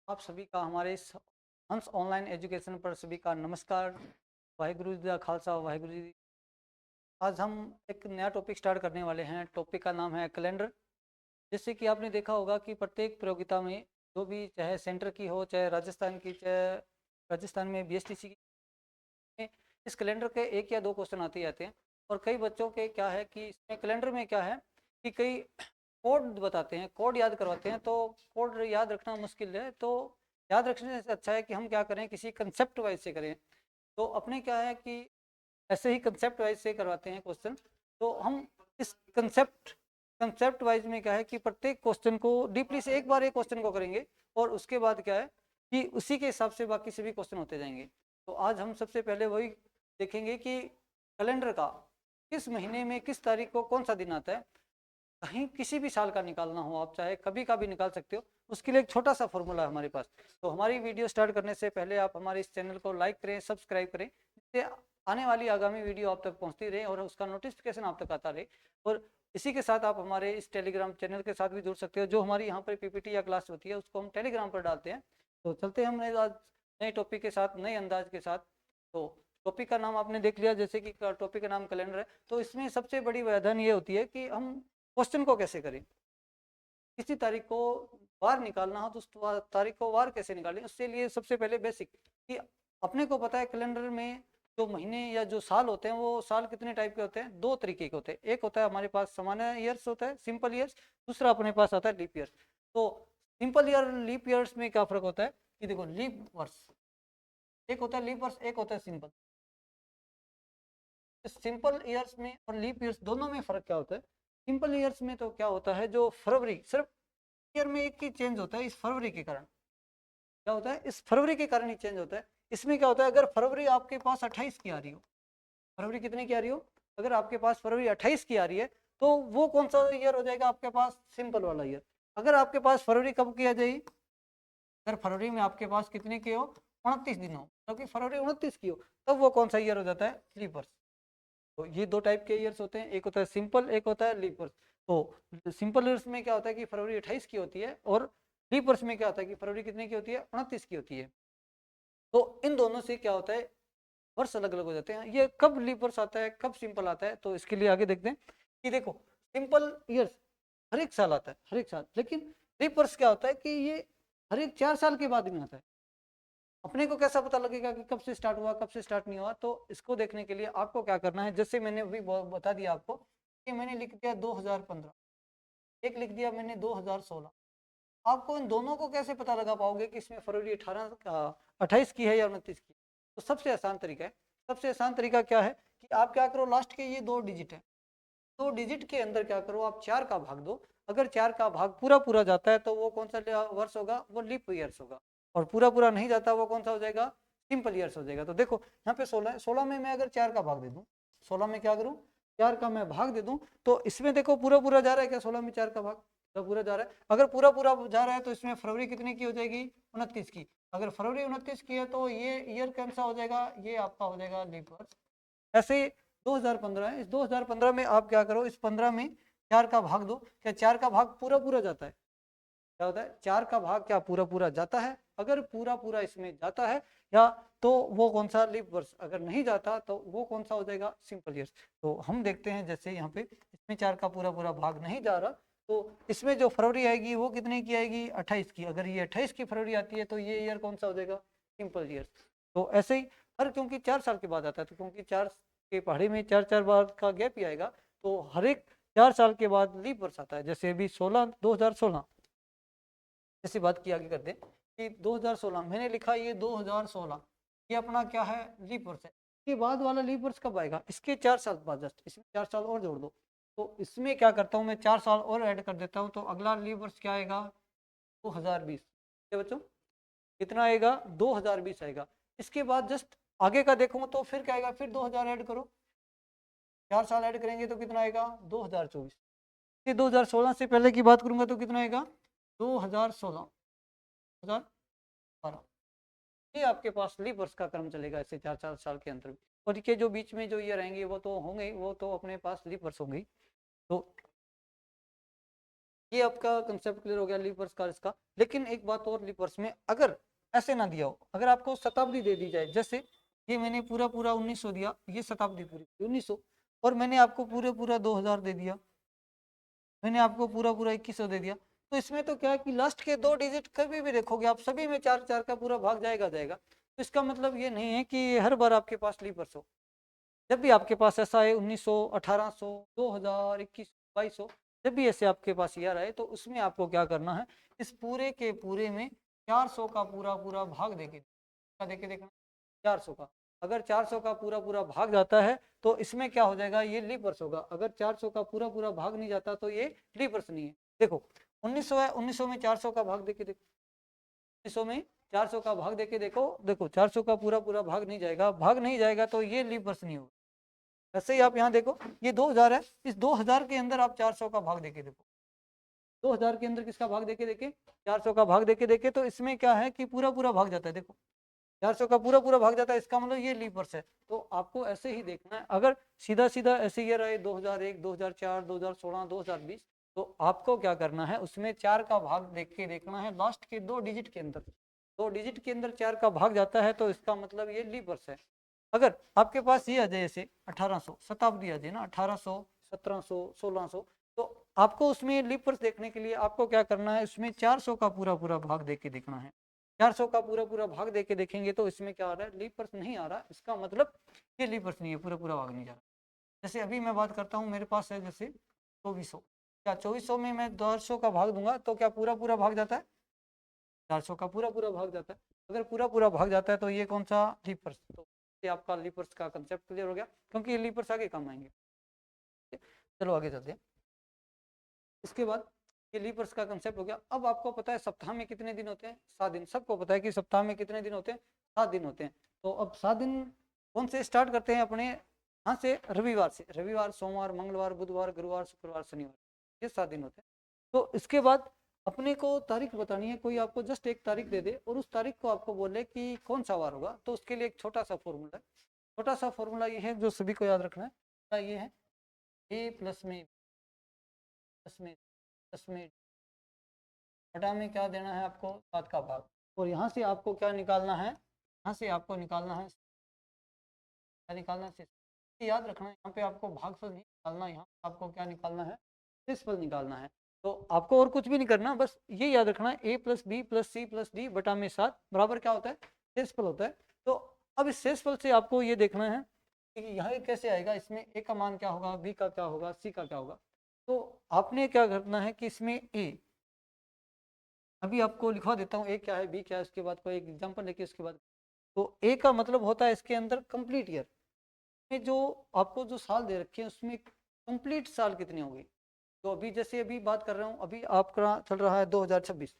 आप सभी का हमारे इस हंस ऑनलाइन एजुकेशन पर सभी का नमस्कार। वाहिगुरु जी का खालसा वाहिगुरु जी। आज हम एक नया टॉपिक स्टार्ट करने वाले हैं। टॉपिक का नाम है कैलेंडर। जैसे कि आपने देखा होगा कि प्रत्येक प्रतियोगिता में जो भी चाहे सेंटर की हो चाहे राजस्थान की चाहे राजस्थान में बीएसटीसी की, इस कैलेंडर के एक या दो क्वेश्चन आते ही आते हैं। और कई बच्चों के क्या है कि इसमें कैलेंडर में क्या है कि कई कोड बताते हैं, कोड याद करवाते हैं, तो कोड याद रखना मुश्किल है। तो याद रखने से अच्छा है कि हम क्या करें, किसी कंसेप्ट वाइज से करें। तो अपने क्या है कि ऐसे ही कंसेप्ट वाइज से करवाते हैं क्वेश्चन। तो हम इस कंसेप्ट वाइज में क्या है कि प्रत्येक क्वेश्चन को डीपली से एक बार एक क्वेश्चन को करेंगे और उसके बाद क्या है कि उसी के हिसाब से बाकी सभी क्वेश्चन होते जाएंगे। तो आज हम सबसे पहले वही देखेंगे कि कैलेंडर का किस महीने में किस तारीख को कौन सा दिन आता है। कहीं किसी भी साल का निकालना हो, आप चाहे कभी का भी निकाल सकते हो, उसके लिए एक छोटा सा फॉर्मूला है हमारे पास। तो हमारी वीडियो स्टार्ट करने से पहले आप हमारे इस चैनल को लाइक करें, सब्सक्राइब करें, जिससे आने वाली आगामी वीडियो आप तक पहुंचती रहे और उसका नोटिफिकेशन आप तक आता रहे। और इसी के साथ आप हमारे इस टेलीग्राम चैनल के साथ भी जुड़ सकते हो। जो हमारी यहाँ पर पीपीटी या क्लास होती है उसको हम टेलीग्राम पर डालते हैं। तो चलते हैं हम आज नए टॉपिक के साथ, नए अंदाज के साथ। तो टॉपिक का नाम आपने देख लिया, जैसे कि टॉपिक का नाम कैलेंडर है। तो इसमें सबसे बड़ी व्यवधान ये होती है कि हम क्वेश्चन को कैसे करें। किसी तारीख को वार निकालना हो तो उस तारीख को वार कैसे निकालें, उसके लिए सबसे पहले बेसिक कि अपने को पता है कैलेंडर में जो महीने या जो साल होते हैं वो साल कितने टाइप के होते हैं। दो तरीके के होते हैं। एक होता है हमारे पास सामान्य ईयर्स होता है, सिंपल ईयर्स। दूसरा अपने पास आता है लीप ईयर्स। तो सिंपल ईयर लीप ईयर्स में क्या फर्क होता है कि देखो, लीप वर्ष एक होता है, लीप वर्ष एक होता है सिंपल। सिंपल ईयर्स में और लीप ईयर्स दोनों में फर्क क्या होता है। सिंपल ईयर्स में तो क्या होता है, जो फरवरी सिर्फ ईयर में एक ही चेंज होता है, इस फरवरी के कारण क्या होता है, इस फरवरी के कारण ही चेंज होता है। इसमें क्या होता है, अगर फरवरी आपके पास 28 की आ रही हो, फरवरी कितने की आ रही हो, अगर आपके पास फरवरी 28 की आ रही है तो वो कौन सा ईयर हो जाएगा आपके पास, सिंपल वाला ईयर। अगर आपके पास फरवरी कब की आ जाएगी, अगर फरवरी में आपके पास कितने के हो, 29 दिन हो, क्योंकि फरवरी 29 की हो, तब वो कौन सा ईयर हो जाता है, लीप वर्ष। तो ये दो टाइप के ईयर्स होते हैं, एक होता है सिंपल, एक होता है लीप वर्ष। तो सिंपल ईयर्स में क्या होता है कि फरवरी 28 की होती है, और लीप वर्ष में क्या होता है कि फरवरी कितने की होती है, 29 की होती है। तो इन दोनों से क्या होता है, वर्ष अलग अलग हो जाते हैं। ये कब लीप वर्ष आता है, कब सिंपल आता है, तो इसके लिए आगे देखते हैं कि देखो, सिंपल ईयर्स हर एक साल आता है, हर एक साल। लेकिन लीप वर्ष क्या होता है कि ये हर एक 4 साल के बाद में आता है। अपने को कैसा पता लगेगा कि कब से स्टार्ट हुआ कब से स्टार्ट नहीं हुआ। तो इसको देखने के लिए आपको क्या करना है, जैसे मैंने अभी बता दिया आपको कि मैंने लिख दिया 2015, एक लिख दिया मैंने 2016। आपको इन दोनों को कैसे पता लगा पाओगे कि इसमें फरवरी 28 की है या 29 की। तो सबसे आसान तरीका है, सबसे आसान तरीका क्या है कि आप क्या करो, लास्ट के ये दो डिजिट है, दो डिजिट के अंदर क्या करो, आप 4 का भाग दो। अगर 4 का भाग पूरा पूरा जाता है तो वो कौन सा वर्ष होगा, वो लीप ईयर्स होगा। और पूरा पूरा नहीं जाता वो कौन सा हो जाएगा, सिंपल ईयर्स हो जाएगा। तो देखो यहाँ पे 16 है, 16 में मैं अगर 4 का भाग दे दूं, 16 में क्या करूं, 4 का मैं भाग दे दूं, तो इसमें देखो पूरा पूरा जा रहा है क्या, 16 में 4 का भाग पूरा पूरा जा रहा है। अगर पूरा पूरा जा रहा है तो इसमें फरवरी कितने की हो जाएगी, 29 की। अगर फरवरी 29 की है तो ये ईयर कौन सा हो जाएगा, ये आपका हो जाएगा लीप वर्ष। ऐसे ही 2015 है, इस 2015 में आप क्या करो, इस 15 में 4 का भाग दो। क्या 4 का भाग पूरा पूरा जाता है, क्या होता है, 4 का भाग क्या पूरा पूरा जाता है। अगर पूरा पूरा इसमें जाता है या तो वो कौन सा लीप वर्ष, अगर नहीं जाता तो वो कौन सा हो जाएगा, सिंपल ईयर्स। तो हम देखते हैं, जैसे यहाँ पे इसमें 4 का पूरा पूरा भाग नहीं जा रहा, तो इसमें जो फरवरी आएगी वो कितने की आएगी, 28 की। अगर ये 28 की फरवरी आती है तो ये ईयर कौन सा हो जाएगा, सिंपल ईयर्स। तो ऐसे ही हर, क्योंकि 4 साल के बाद आता है, तो क्योंकि 4 के पहाड़ी में 4 4 बार का गैप ही आएगा, तो हर एक 4 साल के बाद लीप वर्ष आता है। जैसे अभी 2016 जैसी बात की आगे करते हैं कि 2016 मैंने लिखा, ये 2016 ये अपना क्या है, लीप वर्ष है। इसके बाद वाला लीप वर्ष कब आएगा, इसके 4 साल बाद, जस्ट इसमें 4 साल और जोड़ दो। तो इसमें क्या करता हूँ मैं, 4 साल और ऐड कर देता हूँ, तो अगला लीप वर्ष क्या आएगा, 2020। क्या बच्चों, कितना आएगा, 2020 आएगा। इसके बाद जस्ट आगे का देखूँ तो फिर क्या आएगा, फिर 2000 ऐड करो, 4 साल ऐड करेंगे तो कितना आएगा, 2024। ये 2016 से पहले की बात करूंगा तो कितना आएगा, 2016, 2012। ये आपके पास लीप वर्ष का क्रम चलेगा, ऐसे 4 4 साल के अंतर में। और के जो बीच में जो ईयर रहेंगे वो तो होंगे ही, वो तो अपने पास लीप वर्ष होंगे ही। तो ये आपका कंसेप्ट क्लियर हो गया लीप वर्ष का इसका। लेकिन एक बात और, लीप वर्ष में अगर ऐसे ना दिया हो, अगर आपको शताब्दी दे दी जाए, जैसे ये मैंने पूरा पूरा 1900 दिया, ये शताब्दी पूरी 1900, और मैंने आपको पूरा 2000 दे दिया, मैंने आपको पूरा 2100 दे दिया, तो इसमें तो क्या है कि लास्ट के 2 डिजिट कभी भी देखोगे आप, सभी में 4 का पूरा भाग जाएगा। तो इसका मतलब ये नहीं है कि हर बार आपके पास लीप वर्ष हो। जब भी आपके पास ऐसा है 1900, 1800, 2000, 2100, 2200, जब भी ऐसे आपके पास ईयर आए, तो उसमें आपको क्या करना है, इस पूरे के पूरे में 400 का पूरा भाग देके देखना 400 का। अगर 400 का पूरा भाग जाता है तो इसमें क्या हो जाएगा, ये लीप वर्ष होगा। अगर 400 का पूरा भाग नहीं जाता तो ये लीप वर्ष नहीं है। देखो 1900 है, 1900 में 400 का भाग देके देखो, 1900 में 400 का भाग देके देखो 400 का पूरा भाग नहीं जाएगा तो ये लीप वर्ष नहीं होगा। ऐसे ही आप यहाँ देखो, ये 2000 है, इस 2000 के अंदर आप 400 का भाग देके देखो, 2000 के अंदर किसका भाग देके देखे, 400 का भाग देके देखे, तो इसमें क्या है कि पूरा भाग जाता है। देखो 400 का पूरा भाग जाता है, इसका मतलब ये लीप वर्ष है। तो आपको ऐसे ही देखना है। अगर सीधा ऐसे ईयर आए 2001, 2004, 2016, 2020, तो आपको क्या करना है, उसमें 4 का भाग देख के देखना है, लास्ट के 2 डिजिट के अंदर, 2 डिजिट के अंदर 4 का भाग जाता है, तो इसका मतलब ये लीप वर्ष है। अगर आपके पास ये आ जाए जैसे 1800, शताब्दी आ जाए ना, 1800, 1700, 1600, तो आपको उसमें लीप वर्ष देखने के लिए आपको क्या करना है, उसमें 400 का पूरा भाग देख के देखना है। 400 का पूरा भाग देके देखेंगे तो इसमें क्या आ रहा है, लीप वर्ष नहीं आ रहा, इसका मतलब ये लीप वर्ष नहीं है, पूरा भाग नहीं जा रहा। जैसे अभी मैं बात करता हूँ, मेरे पास है जैसे 2400, क्या 2400 में मैं 400 का भाग दूंगा तो क्या पूरा भाग जाता है, 400 का पूरा भाग जाता है। अगर पूरा भाग जाता है तो ये कौन सा, लीप वर्ष। तो ये आपका लीप वर्ष का कंसेप्ट क्लियर हो गया, क्योंकि ये लीप वर्ष आगे काम आएंगे। चलो आगे चलते हैं। इसके बाद ये लीप वर्ष का कंसेप्ट हो गया। अब आपको पता है सप्ताह में कितने दिन होते हैं, 7 दिन। सबको पता है कि सप्ताह में कितने दिन होते हैं, 7 दिन होते हैं। तो अब 7 दिन कौन से स्टार्ट करते हैं अपने, यहाँ से रविवार से, रविवार, सोमवार, मंगलवार, बुधवार, गुरुवार, शुक्रवार, शनिवार, ये 7 दिन होते हैं। तो इसके बाद अपने को तारीख बतानी है, कोई आपको जस्ट एक तारीख दे दे और उस तारीख को आपको बोले कि कौन सा वार होगा, तो उसके लिए एक छोटा सा फॉर्मूला है। छोटा सा फॉर्मूला ये है जो सभी को याद रखना है, ये है ए प्लस में बटा में क्या देना है आपको, 7 का भाग, और यहाँ से आपको क्या निकालना है, यहाँ से आपको निकालना है, क्या निकालना है, याद रखना है। यहाँ पे आपको भागफल नहीं निकालना, यहाँ आपको क्या निकालना है, शेषफल निकालना है। तो आपको और कुछ भी नहीं करना, बस ये याद रखना है, A plus B plus C plus D बटा में 7 बराबर क्या होता है, शेषफल होता है। तो अब इस शेषफल से आपको ये देखना है कि यहाँ कैसे आएगा, इसमें ए का मान क्या होगा, बी का क्या होगा, सी का क्या होगा। तो आपने क्या करना है कि इसमें ए, अभी आपको लिखवा देता हूँ ए क्या है, बी क्या है, उसके बाद कोई एक एग्जाम्पल लेके उसके बाद। तो ए का मतलब होता है इसके अंदर कंप्लीट ईयर में, जो आपको जो साल दे रखे हैं उसमें कंप्लीट साल कितने होंगे। तो अभी जैसे अभी बात कर रहा हूँ, अभी आपका चल रहा है 2026,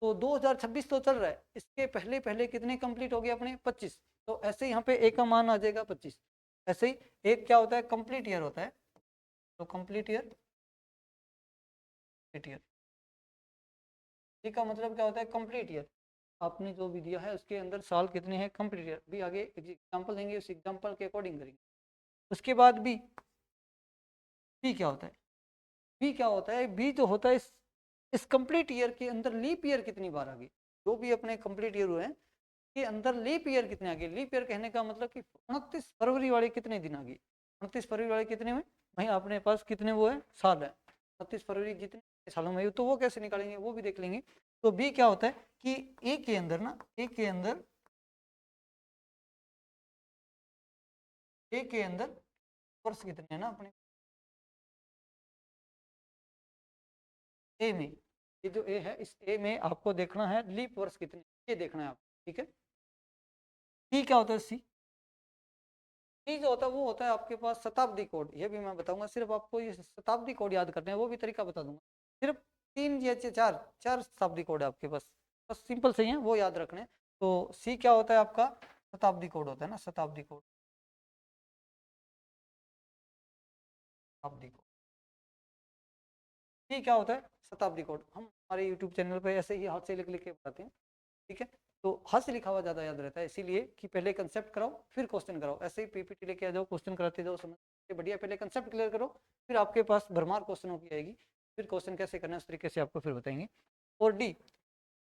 तो 2026 तो चल रहा है, इसके पहले पहले कितने कंप्लीट हो गए अपने, 25। तो ऐसे ही यहाँ पे ए का मान आ जाएगा 25। ऐसे ही एक क्या होता है, कंप्लीट ईयर होता है। तो कंप्लीट ईयर, का मतलब क्या होता है, कंप्लीट ईयर। आपने जो भी दिया है उसके अंदर साल कितने हैं, कंप्लीट ईयर। भी आगे एग्जांपल देंगे, उस एग्जांपल के अकॉर्डिंग करेंगे। उसके बाद बी क्या होता है, बी क्या होता है, बी जो होता है इस कंप्लीट ईयर के अंदर लीप ईयर कितनी बार आ गई, जो भी अपने कंप्लीट ईयर हुए हैं के अंदर लीप ईयर कितने आ गए। लीप ईयर कहने का मतलब कि 29 फरवरी वाले कितने दिन आ गए, 29 फरवरी वाले कितने में भाई अपने पास कितने वो है, साल है, 29 फरवरी जितने सालों में, तो वो कैसे निकालेंगे वो भी देख लेंगे। तो बी क्या होता है कि ए के अंदर ना, ए के अंदर वर्ष कितने हैं ना अपने ए में, ये जो ए है इस ए में आपको देखना है लीप वर्ष कितने, ये देखना है आपको, ठीक है। सी क्या होता है, सी जो होता है वो होता है आपके पास शताब्दी कोड, ये भी मैं बताऊंगा। सिर्फ आपको ये शताब्दी कोड याद करने हैं, वो भी तरीका बता दूंगा। सिर्फ 3 या 4 शताब्दी कोड है आपके पास, बस सिंपल सही है, वो याद रखने। तो सी क्या होता है आपका, शताब्दी कोड होता है ना, शताब्दी कोड, शताब्दी कोड। सी क्या होता है, शताब्दी कोड। हम हमारे यूट्यूब चैनल पे ऐसे ही हाथ से लिख लिख के बताते हैं, ठीक है। तो हाथ से लिखा हुआ ज़्यादा याद रहता है, इसीलिए कि पहले कंसेप्ट कराओ फिर क्वेश्चन कराओ। ऐसे ही पीपीटी लेके आ जाओ, क्वेश्चन कराते जाओ, समझ बढ़िया, पहले कंसेप्ट क्लियर करो, फिर आपके पास भरमार क्वेश्चनों की आएगी। फिर क्वेश्चन कैसे करना है उस तरीके से आपको फिर बताएंगे। और डी,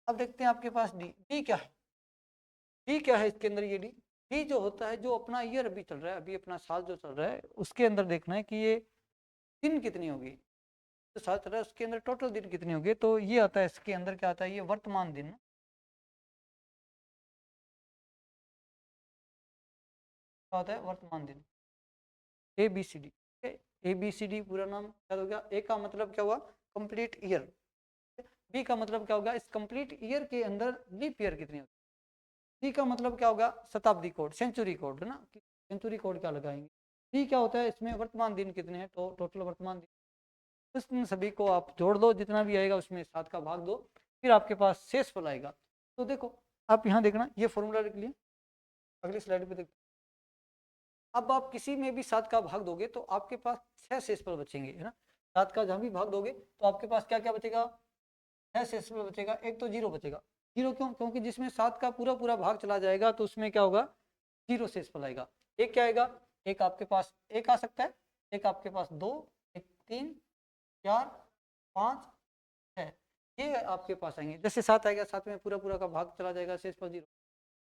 अब देखते हैं आपके पास डी, डी क्या है, डी क्या है इसके अंदर, ये डी जो होता है, जो अपना ईयर अभी चल रहा है, अभी अपना साल जो चल रहा है उसके अंदर देखना है कि ये दिन कितनी होगी, जो साल चल रहा है उसके अंदर टोटल दिन कितने होंगे। तो ये आता है इसके अंदर, क्या आता है, ये वर्तमान दिन, क्या होता है वर्तमान दिन, A B C D. A B C D पूरा नाम क्या हो गया, ए का मतलब क्या हुआ कंप्लीट ईयर, बी का मतलब क्या होगा इस कंप्लीट ईयर के अंदर लीप ईयर कितनी होती है, सी का मतलब क्या होगा शताब्दी कोड, सेंचुरी कोड है ना, सेंचुरी कोड क्या लगाएंगे। डी क्या होता है इसमें वर्तमान दिन कितने हैं, तो टोटल वर्तमान दिन, उन सभी को आप जोड़ दो, जितना भी आएगा उसमें 7 का भाग दो, फिर आपके पास शेषफल आएगा। तो देखो आप यहाँ देखना, ये फॉर्मूला लिख लिया, अगली स्लाइड पे देखते। अब आप किसी में भी 7 का भाग दोगे तो आपके पास 6 शेषफल बचेंगे, है ना, 7 का जहाँ भी भाग दोगे तो आपके पास क्या क्या बचेगा, 6 शेषफल बचेगा। एक तो जीरो बचेगा, जीरो क्यों, क्योंकि जिसमें 7 का पूरा पूरा भाग चला जाएगा तो उसमें क्या होगा, जीरो शेषफल आएगा। एक क्या आएगा, एक आपके पास एक आ सकता है, एक आपके पास 2, एक 3, 4, 5, 6, ये आपके पास आएंगे। जैसे 7 आएगा, 7 में पूरा पूरा का भाग चला जाएगा, शेषफल जीरो।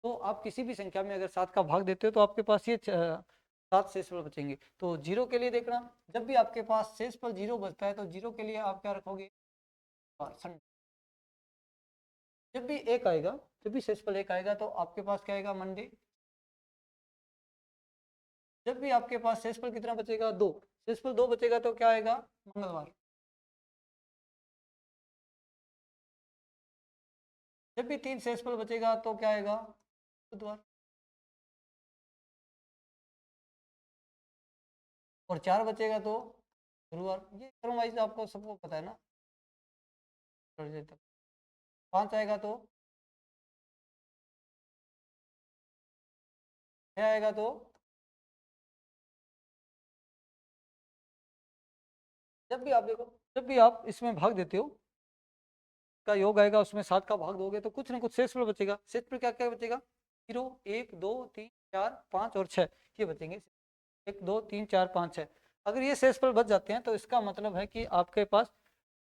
तो आप किसी भी संख्या में अगर 7 का भाग देते हो तो आपके पास ये 7 शेषफल बचेंगे। तो जीरो के लिए देखना, जब भी आपके पास शेषफल जीरो बचता है तो जीरो के लिए आप क्या रखोगे, संडे। जब भी एक आएगा, जब भी शेषफल एक आएगा तो आपके पास क्या आएगा, मंडे। जब भी आपके पास शेषफल कितना बचेगा, 2, शेषफल 2 बचेगा तो क्या आएगा, मंगलवार। जब भी 3 शेषफल बचेगा तो क्या आएगा, बुधवार। और 4 बचेगा तो गुरुवार। ये क्रम वाइज आपको सबको पता है ना, 5 आएगा तो 6 आएगा तो, जब भी आप देखो, जब भी आप इसमें भाग देते हो का योग आएगा, उसमें 7 का भाग दोगे तो कुछ ना कुछ शेषफल बचेगा। शेषफल क्या क्या बचेगा, 0, 1, 2, 3, 4, 5 और 6, ये बचेंगे, 1, 2, 3, 4, 5, 6। अगर ये शेषफल बच जाते हैं तो इसका मतलब है कि आपके पास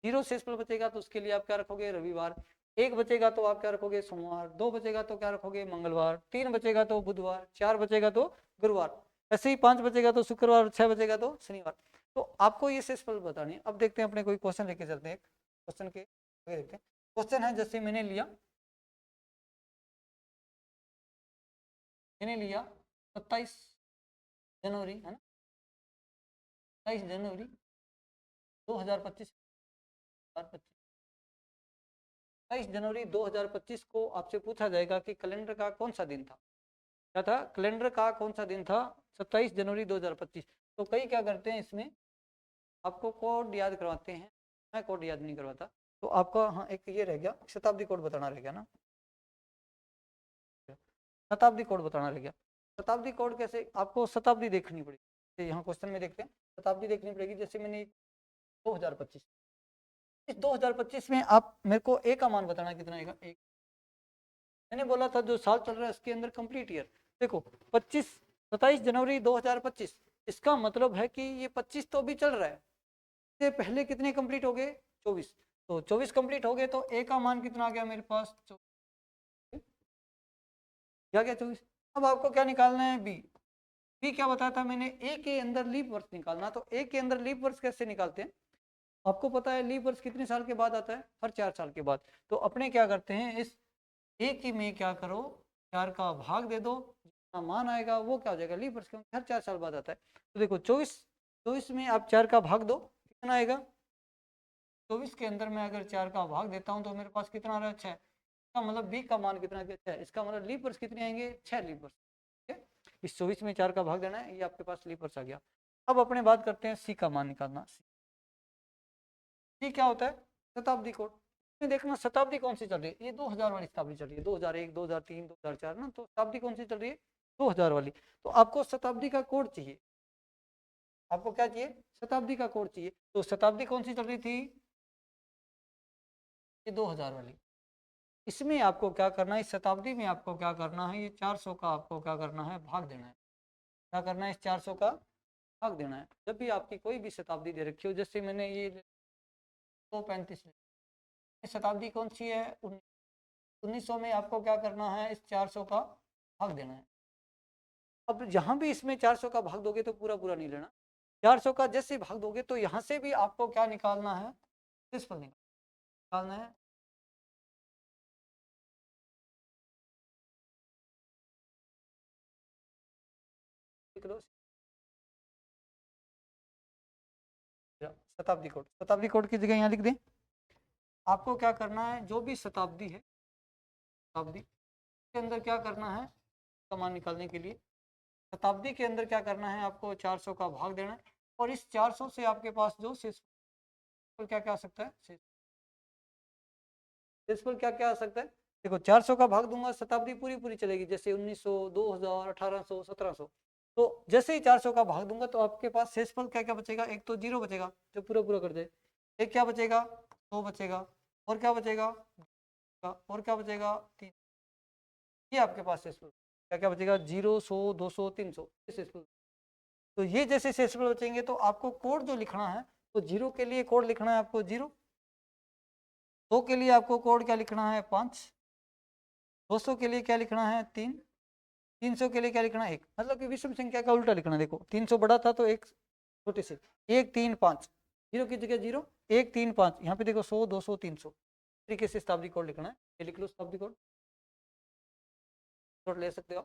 0 शेषफल बचेगा तो उसके लिए आप क्या रखोगे, रविवार। 1 बचेगा तो आप क्या रखोगे, सोमवार। 2 बचेगा तो क्या रखोगे, मंगलवार। 3 बचेगा तो बुधवार। 4 बचेगा तो गुरुवार। ऐसे ही 5 बचेगा तो शुक्रवार। 6 बचेगा तो शनिवार। तो आपको ये शेषफल बतानी है। अब देखते हैं अपने कोई क्वेश्चन लेके चलते हैं, क्वेश्चन के आगे देखते हैं। क्वेश्चन है, जैसे मैंने लिया 27 जनवरी, है ना, 27 जनवरी 2025, 22 जनवरी 2025 को आपसे पूछा जाएगा कि कैलेंडर का कौन सा दिन था। क्या था, कैलेंडर का कौन सा दिन था, 27 जनवरी 2025। तो कई क्या करते हैं इसमें, आपको कोड याद करवाते हैं, मैं कोड याद नहीं करवाता। तो आपका हाँ एक ये रह गया, शताब्दी कोड बताना रह गया ना, शताब्दी कोड बताना रह गया। शताब्दी कोड कैसे, आपको शताब्दी देखनी पड़ेगी। यहाँ क्वेश्चन में देखते हैं, शताब्दी देखनी पड़ेगी। जैसे मैंने 2025, इस 2025 में आप मेरे को ए का मान बताना कितना आएगा, एक। मैंने बोला था जो साल चल रहा है उसके अंदर कंप्लीट ईयर। देखो 27 जनवरी 2025, इसका मतलब है कि ये 25 तो अभी चल रहा है, इससे पहले कितने कंप्लीट हो गए, 24। तो 24 कंप्लीट हो गए तो ए का मान कितना आ गया मेरे पास, क्या क्या 24। अब आपको क्या निकालना है, बी। बी क्या बताया था मैंने, ए के अंदर लीप वर्ष निकालना। तो ए के अंदर लीप वर्ष कैसे निकालते हैं, आपको पता है लीप वर्ष कितने साल के बाद आता है, हर 4 साल के बाद। तो अपने क्या करते हैं, इस ए की में क्या करो, 4 का भाग दे दो, जितना मान आएगा वो क्या हो जाएगा, लीप वर्ष, क्योंकि हर 4 साल बाद आता है। तो देखो 24 में आप 4 का भाग दो, कितना आएगा, 24 के अंदर मैं अगर 4 का भाग देता हूँ तो मेरे पास कितना आ रहा है, 6। इसका मतलब बी का मान कितना है, इसका मतलब लीप वर्ष कितने आएंगे, 6 लीप वर्ष। ठीक है, इस 24 में 4 का भाग देना है, ये आपके पास लीप वर्ष आ गया। अब अपने बात करते हैं सी का मान निकालना। सी क्या होता है, शताब्दी कोड। देखना शताब्दी कौन सी चल रही है, ये 2000 वाली शताब्दी चल रही है, 2001, 2003, 2004 ना। तो शताब्दी कौन सी चल रही है, 2000 वाली। तो आपको शताब्दी का कोड चाहिए, आपको क्या चाहिए, शताब्दी का कोड चाहिए। तो शताब्दी कौन सी चल रही थी, ये 2000 वाली। इसमें आपको क्या करना है, इस शताब्दी में आपको क्या करना है, ये 400 का आपको क्या करना है, भाग देना है। क्या करना है, इस 400 का भाग देना है। जब भी आपकी कोई भी शताब्दी दे रखी हो, जैसे मैंने ये 1935 शताब्दी कौन सी है? 1900 में आपको क्या करना है? इस 400 का भाग देना है। अब यहाँ भी इसमें 400 का भाग दोगे तो पूरा पूरा नहीं लेना, 400 का जैसे भाग दोगे तो यहाँ से भी आपको क्या निकालना है? शेषफल निकालना है। शताब्दी कोड, शताब्दी कोड की जगह यहाँ लिख दें। आपको क्या करना है? जो भी शताब्दी है, शताब्दी के अंदर क्या करना है? कमान निकालने के लिए शताब्दी के अंदर क्या करना है? आपको 400 का भाग देना है और इस 400 से आपके पास जो शेषफल क्या क्या आ सकता है? शेषफल क्या क्या आ सकता है? देखो 400 का भाग दूंगा, शताब्दी पूरी पूरी चलेगी, जैसे 1900, 2000, 1800, 1700। तो जैसे ही 400 का भाग दूंगा तो आपके पास शेषफल क्या क्या बचेगा? एक तो 0 बचेगा जो पूरा पूरा कर दे, एक क्या बचेगा? 2 बचेगा, और क्या बचेगा? और क्या बचेगा? 3। ये आपके पास शेषफल क्या क्या बचेगा? 0, 100, 200, 300 शेषफल। तो ये जैसे शेषफल बचेंगे तो आपको कोड जो लिखना है, तो 0 के लिए कोड लिखना है आपको 0, 2 के लिए आपको कोड क्या लिखना है? 5, 200 के लिए क्या लिखना है? 3, 300 के लिए क्या लिखना है? 1। मतलब कि विषम संख्या का उल्टा लिखना है। देखो 300 बड़ा था तो एक छोटे से 1, 3, 5, 0 की जगह 0, 1, 3, 5। यहाँ पे देखो 100, 200, 300 तरीके से शताब्दी कोड लिखना है। ये लिख लो शताब्दी कोड, नोट ले सकते हो।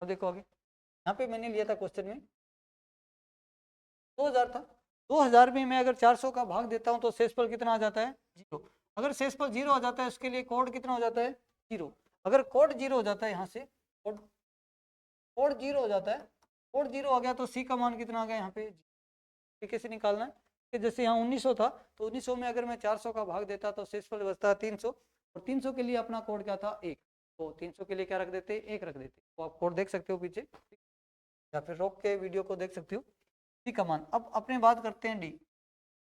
अब देखो आगे, यहाँ पे मैंने लिया था क्वेश्चन में 2000 था, 2000 में मैं अगर 400 का भाग देता हूँ तो शेषफल कितना आ जाता है? 0। अगर शेषफल 0 आ जाता है उसके लिए कोड कितना हो जाता है? 0। अगर कोड 0 हो जाता है, यहाँ से कोड 0 हो जाता है, कोड 0 आ गया तो सी का मान कितना आ गया? यहाँ पे कैसे निकालना है कि जैसे यहाँ 1900 था तो 1900 में अगर मैं 400 का भाग देता तो शेषफल बचता है 300, और 300 के लिए अपना कोड क्या था? 1। तो 300 के लिए क्या रख देते? 1 रख देते। तो आप कोड देख सकते हो पीछे, या फिर रोक के वीडियो को देख सकते हो। डी का मान। अब अपने बात करते हैं डी।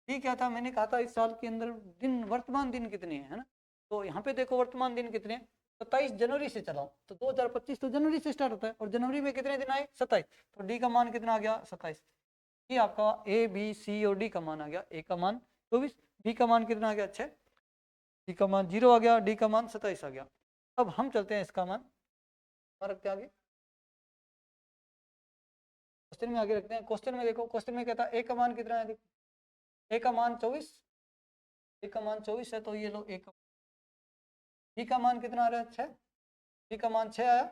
डी क्या था? मैंने कहा था इस साल के अंदर दिन, वर्तमान दिन कितने हैं, है ना? तो यहाँ पे देखो वर्तमान दिन कितने हैं? 27 जनवरी से चलाओ तो 2025 तो जनवरी से स्टार्ट होता है, और जनवरी में कितने दिन आए? 27। तो डी का मान कितना आ गया? 27। ये आपका ए बी सी और डी का मान आ गया। ए का मान 24, बी का मान कितना आ गया? 6, सी का मान 0 आ गया, डी का मान 27 आ गया। अब हम चलते हैं इसका मान रखते हैं आगे, क्वेश्चन में आगे रखते हैं। क्वेश्चन में देखो, क्वेश्चन में कहता है ए का मान कितना है? देखो ए का मान 24, ए का मान 24 है तो ये लो ए का। बी का मान कितना आ रहा है? 6, बी का मान 6 आया,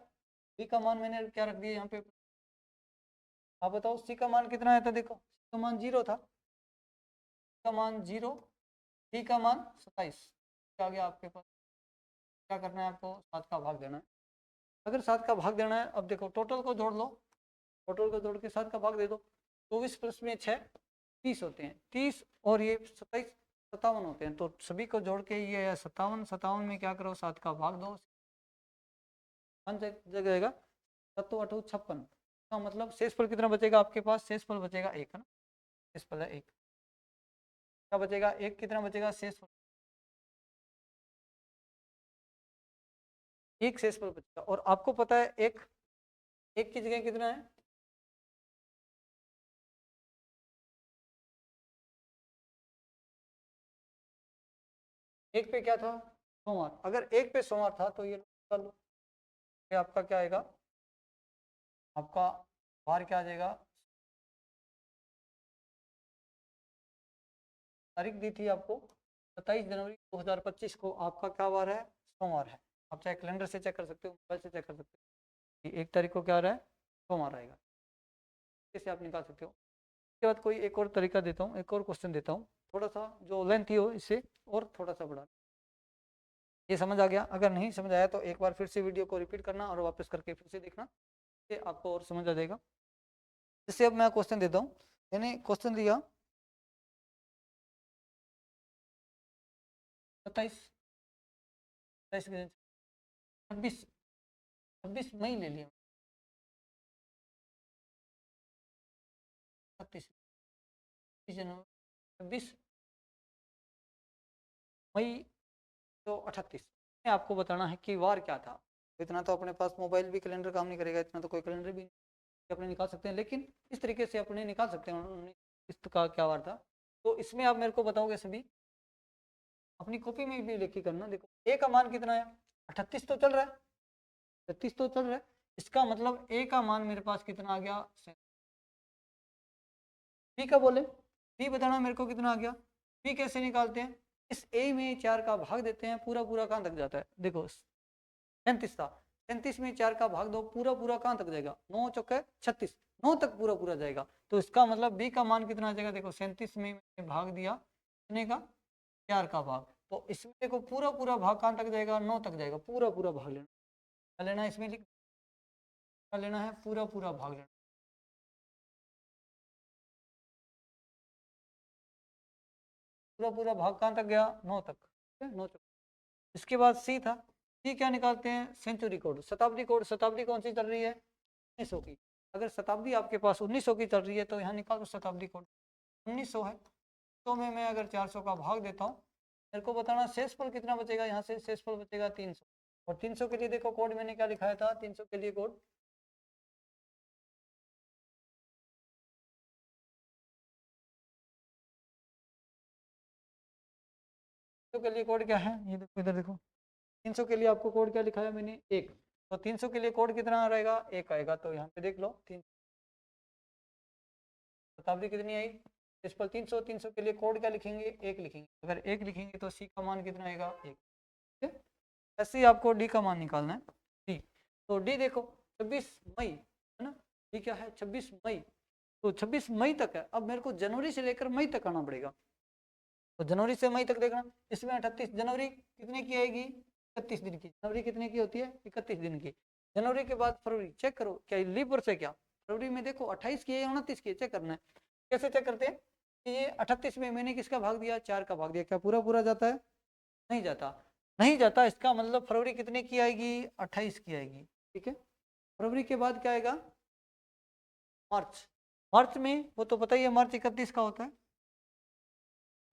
बी का मान मैंने क्या रख दिया यहाँ पे? आप बताओ सी का मान कितना आया था? देखो सी का मान 0 था, का मान 0, डी का मान 27 आ गया आपके पास। क्या करना है आपको? 7 का भाग देना है। अगर 7 का भाग देना है, अब देखो टोटल को जोड़ लो, टोटल को जोड़ के 7 का भाग दे दो। 24 प्लस में 6, 30 होते हैं, 30 और ये 27, 57 होते हैं। तो सभी को जोड़ के ये 57, 57 में क्या करो? 7 का भाग दो, जगह 7 8 56 का मतलब शेषफल कितना बचेगा आपके पास? शेषफल बचेगा 1, है ना? शेषफल है 1। क्या बचेगा? 1 कितना बचेगा? शेषफल 1 शेषफल बचेगा। और आपको पता है एक की जगह कितना है? एक पे क्या था? सोमवार। अगर एक पे सोमवार था तो ये कर लो, ये आपका क्या आएगा? आपका वार क्या आ जाएगा? तारीख दी थी आपको 27 जनवरी 2025 को, आपका क्या वार है? सोमवार है। आप चाहे कैलेंडर से चेक कर सकते हो, मोबाइल से चेक कर सकते हो कि 1 तारीख को क्या आ रहा है? सोमवार आएगा। कैसे आप निकाल सकते हो? इसके बाद कोई एक और तरीका देता हूँ, एक और क्वेश्चन देता हूँ, थोड़ा सा जो लेंथी हो इससे और थोड़ा सा बड़ा। ये समझ आ गया? अगर नहीं समझ आया तो एक बार फिर से वीडियो को रिपीट करना और वापस करके फिर से देखना, ये आपको और समझ आ जाएगा। जैसे अब मैं क्वेश्चन देता हूँ, मैंने क्वेश्चन दिया 27, 26, 26 मई ले लिया, 36 जनवरी, 26 मई तो 38 में आपको बताना है कि वार क्या था। इतना तो अपने पास मोबाइल भी कैलेंडर काम नहीं करेगा, इतना तो कोई कैलेंडर भी अपने निकाल सकते हैं, लेकिन इस तरीके से अपने निकाल सकते हैं इसका क्या वार था। तो इसमें आप मेरे को बताओगे सभी, अपनी कॉपी में भी लिख के करना। देखो ए का मान कितना है, 38 तो चल रहा है, 36 तो चल रहा है, इसका मतलब ए का मान मेरे पास कितना आ गया। बी का बोले, बी बताना मेरे को कितना आ गया। बी कैसे निकालते हैं, इस ए में 4 का भाग देते हैं, पूरा पूरा कहाँ तक जाता है, देखो 37 था, 37 में 4 का भाग दो, पूरा पूरा कहाँ तक जाएगा, 9 चौके 36, 9 तक पूरा पूरा जाएगा। तो इसका मतलब बी का मान कितना आ जाएगा, देखो 37 में मैंने भाग दिया कितने का, 4 का भाग, तो इसमें देखो पूरा पूरा भाग कहाँ तक जाएगा, 9 तक जाएगा, पूरा पूरा भाग लेना। क्या लेना है इसमें, लिख क्या लेना है, पूरा पूरा भाग लेना। पूरा पूरा भाग कहाँ तक गया, 9 तक, ठीक है 9 तक। इसके बाद सी था, सी क्या निकालते हैं, सेंचुरी कोड, शताब्दी कोड। शताब्दी कौन सी चल रही है, 1900 की। अगर शताब्दी आपके पास 1900 की चल रही है तो यहाँ निकालो शताब्दी कोड, 1900 है। तो मैं अगर 400 का भाग देता हूँ, मेरे को बताना शेषफल कितना बचेगा, यहाँ से शेषफल बचेगा 300। और 300 के लिए देखो कोड मैंने क्या लिखाया था, 300 के लिए कोड, तो के लिए कोड क्या है, ये देखो इधर देखो, 300 के लिए आपको कोड क्या लिखाया मैंने, 1। तो 300 के लिए कोड कितना रहेगा, 1 आएगा। तो यहाँ पे देख लो, 3 शताब्दी कितनी आई, शेषफल 300, 300 के लिए कोड क्या लिखेंगे, 1 लिखेंगे। अगर 1 लिखेंगे तो सी का मान कितना आएगा, 1। ठीक है, ऐसे ही आपको डी का मान निकालना है, डी। तो डी देखो 26 मई है ना, डी क्या है 26 मई, तो 26 मई तक है। अब मेरे को जनवरी से लेकर मई तक आना पड़ेगा, तो जनवरी से मई तक देखना, इसमें 38, जनवरी कितने की आएगी, 31 दिन की। जनवरी कितने की होती है, 31 दिन की। जनवरी के बाद फरवरी, चेक करो क्या लीप वर्ष है क्या, फरवरी में देखो 28 की है या 29 की है, चेक करना है। कैसे चेक करते हैं कि ये 38 में मैंने किसका भाग दिया, 4 का भाग दिया, क्या पूरा पूरा जाता है, नहीं जाता, नहीं जाता। इसका मतलब फरवरी कितने की आएगी, 28 की आएगी। ठीक है, फरवरी के बाद क्या आएगा, मार्च। मार्च में वो तो पता ही है, मार्च 31 का होता है।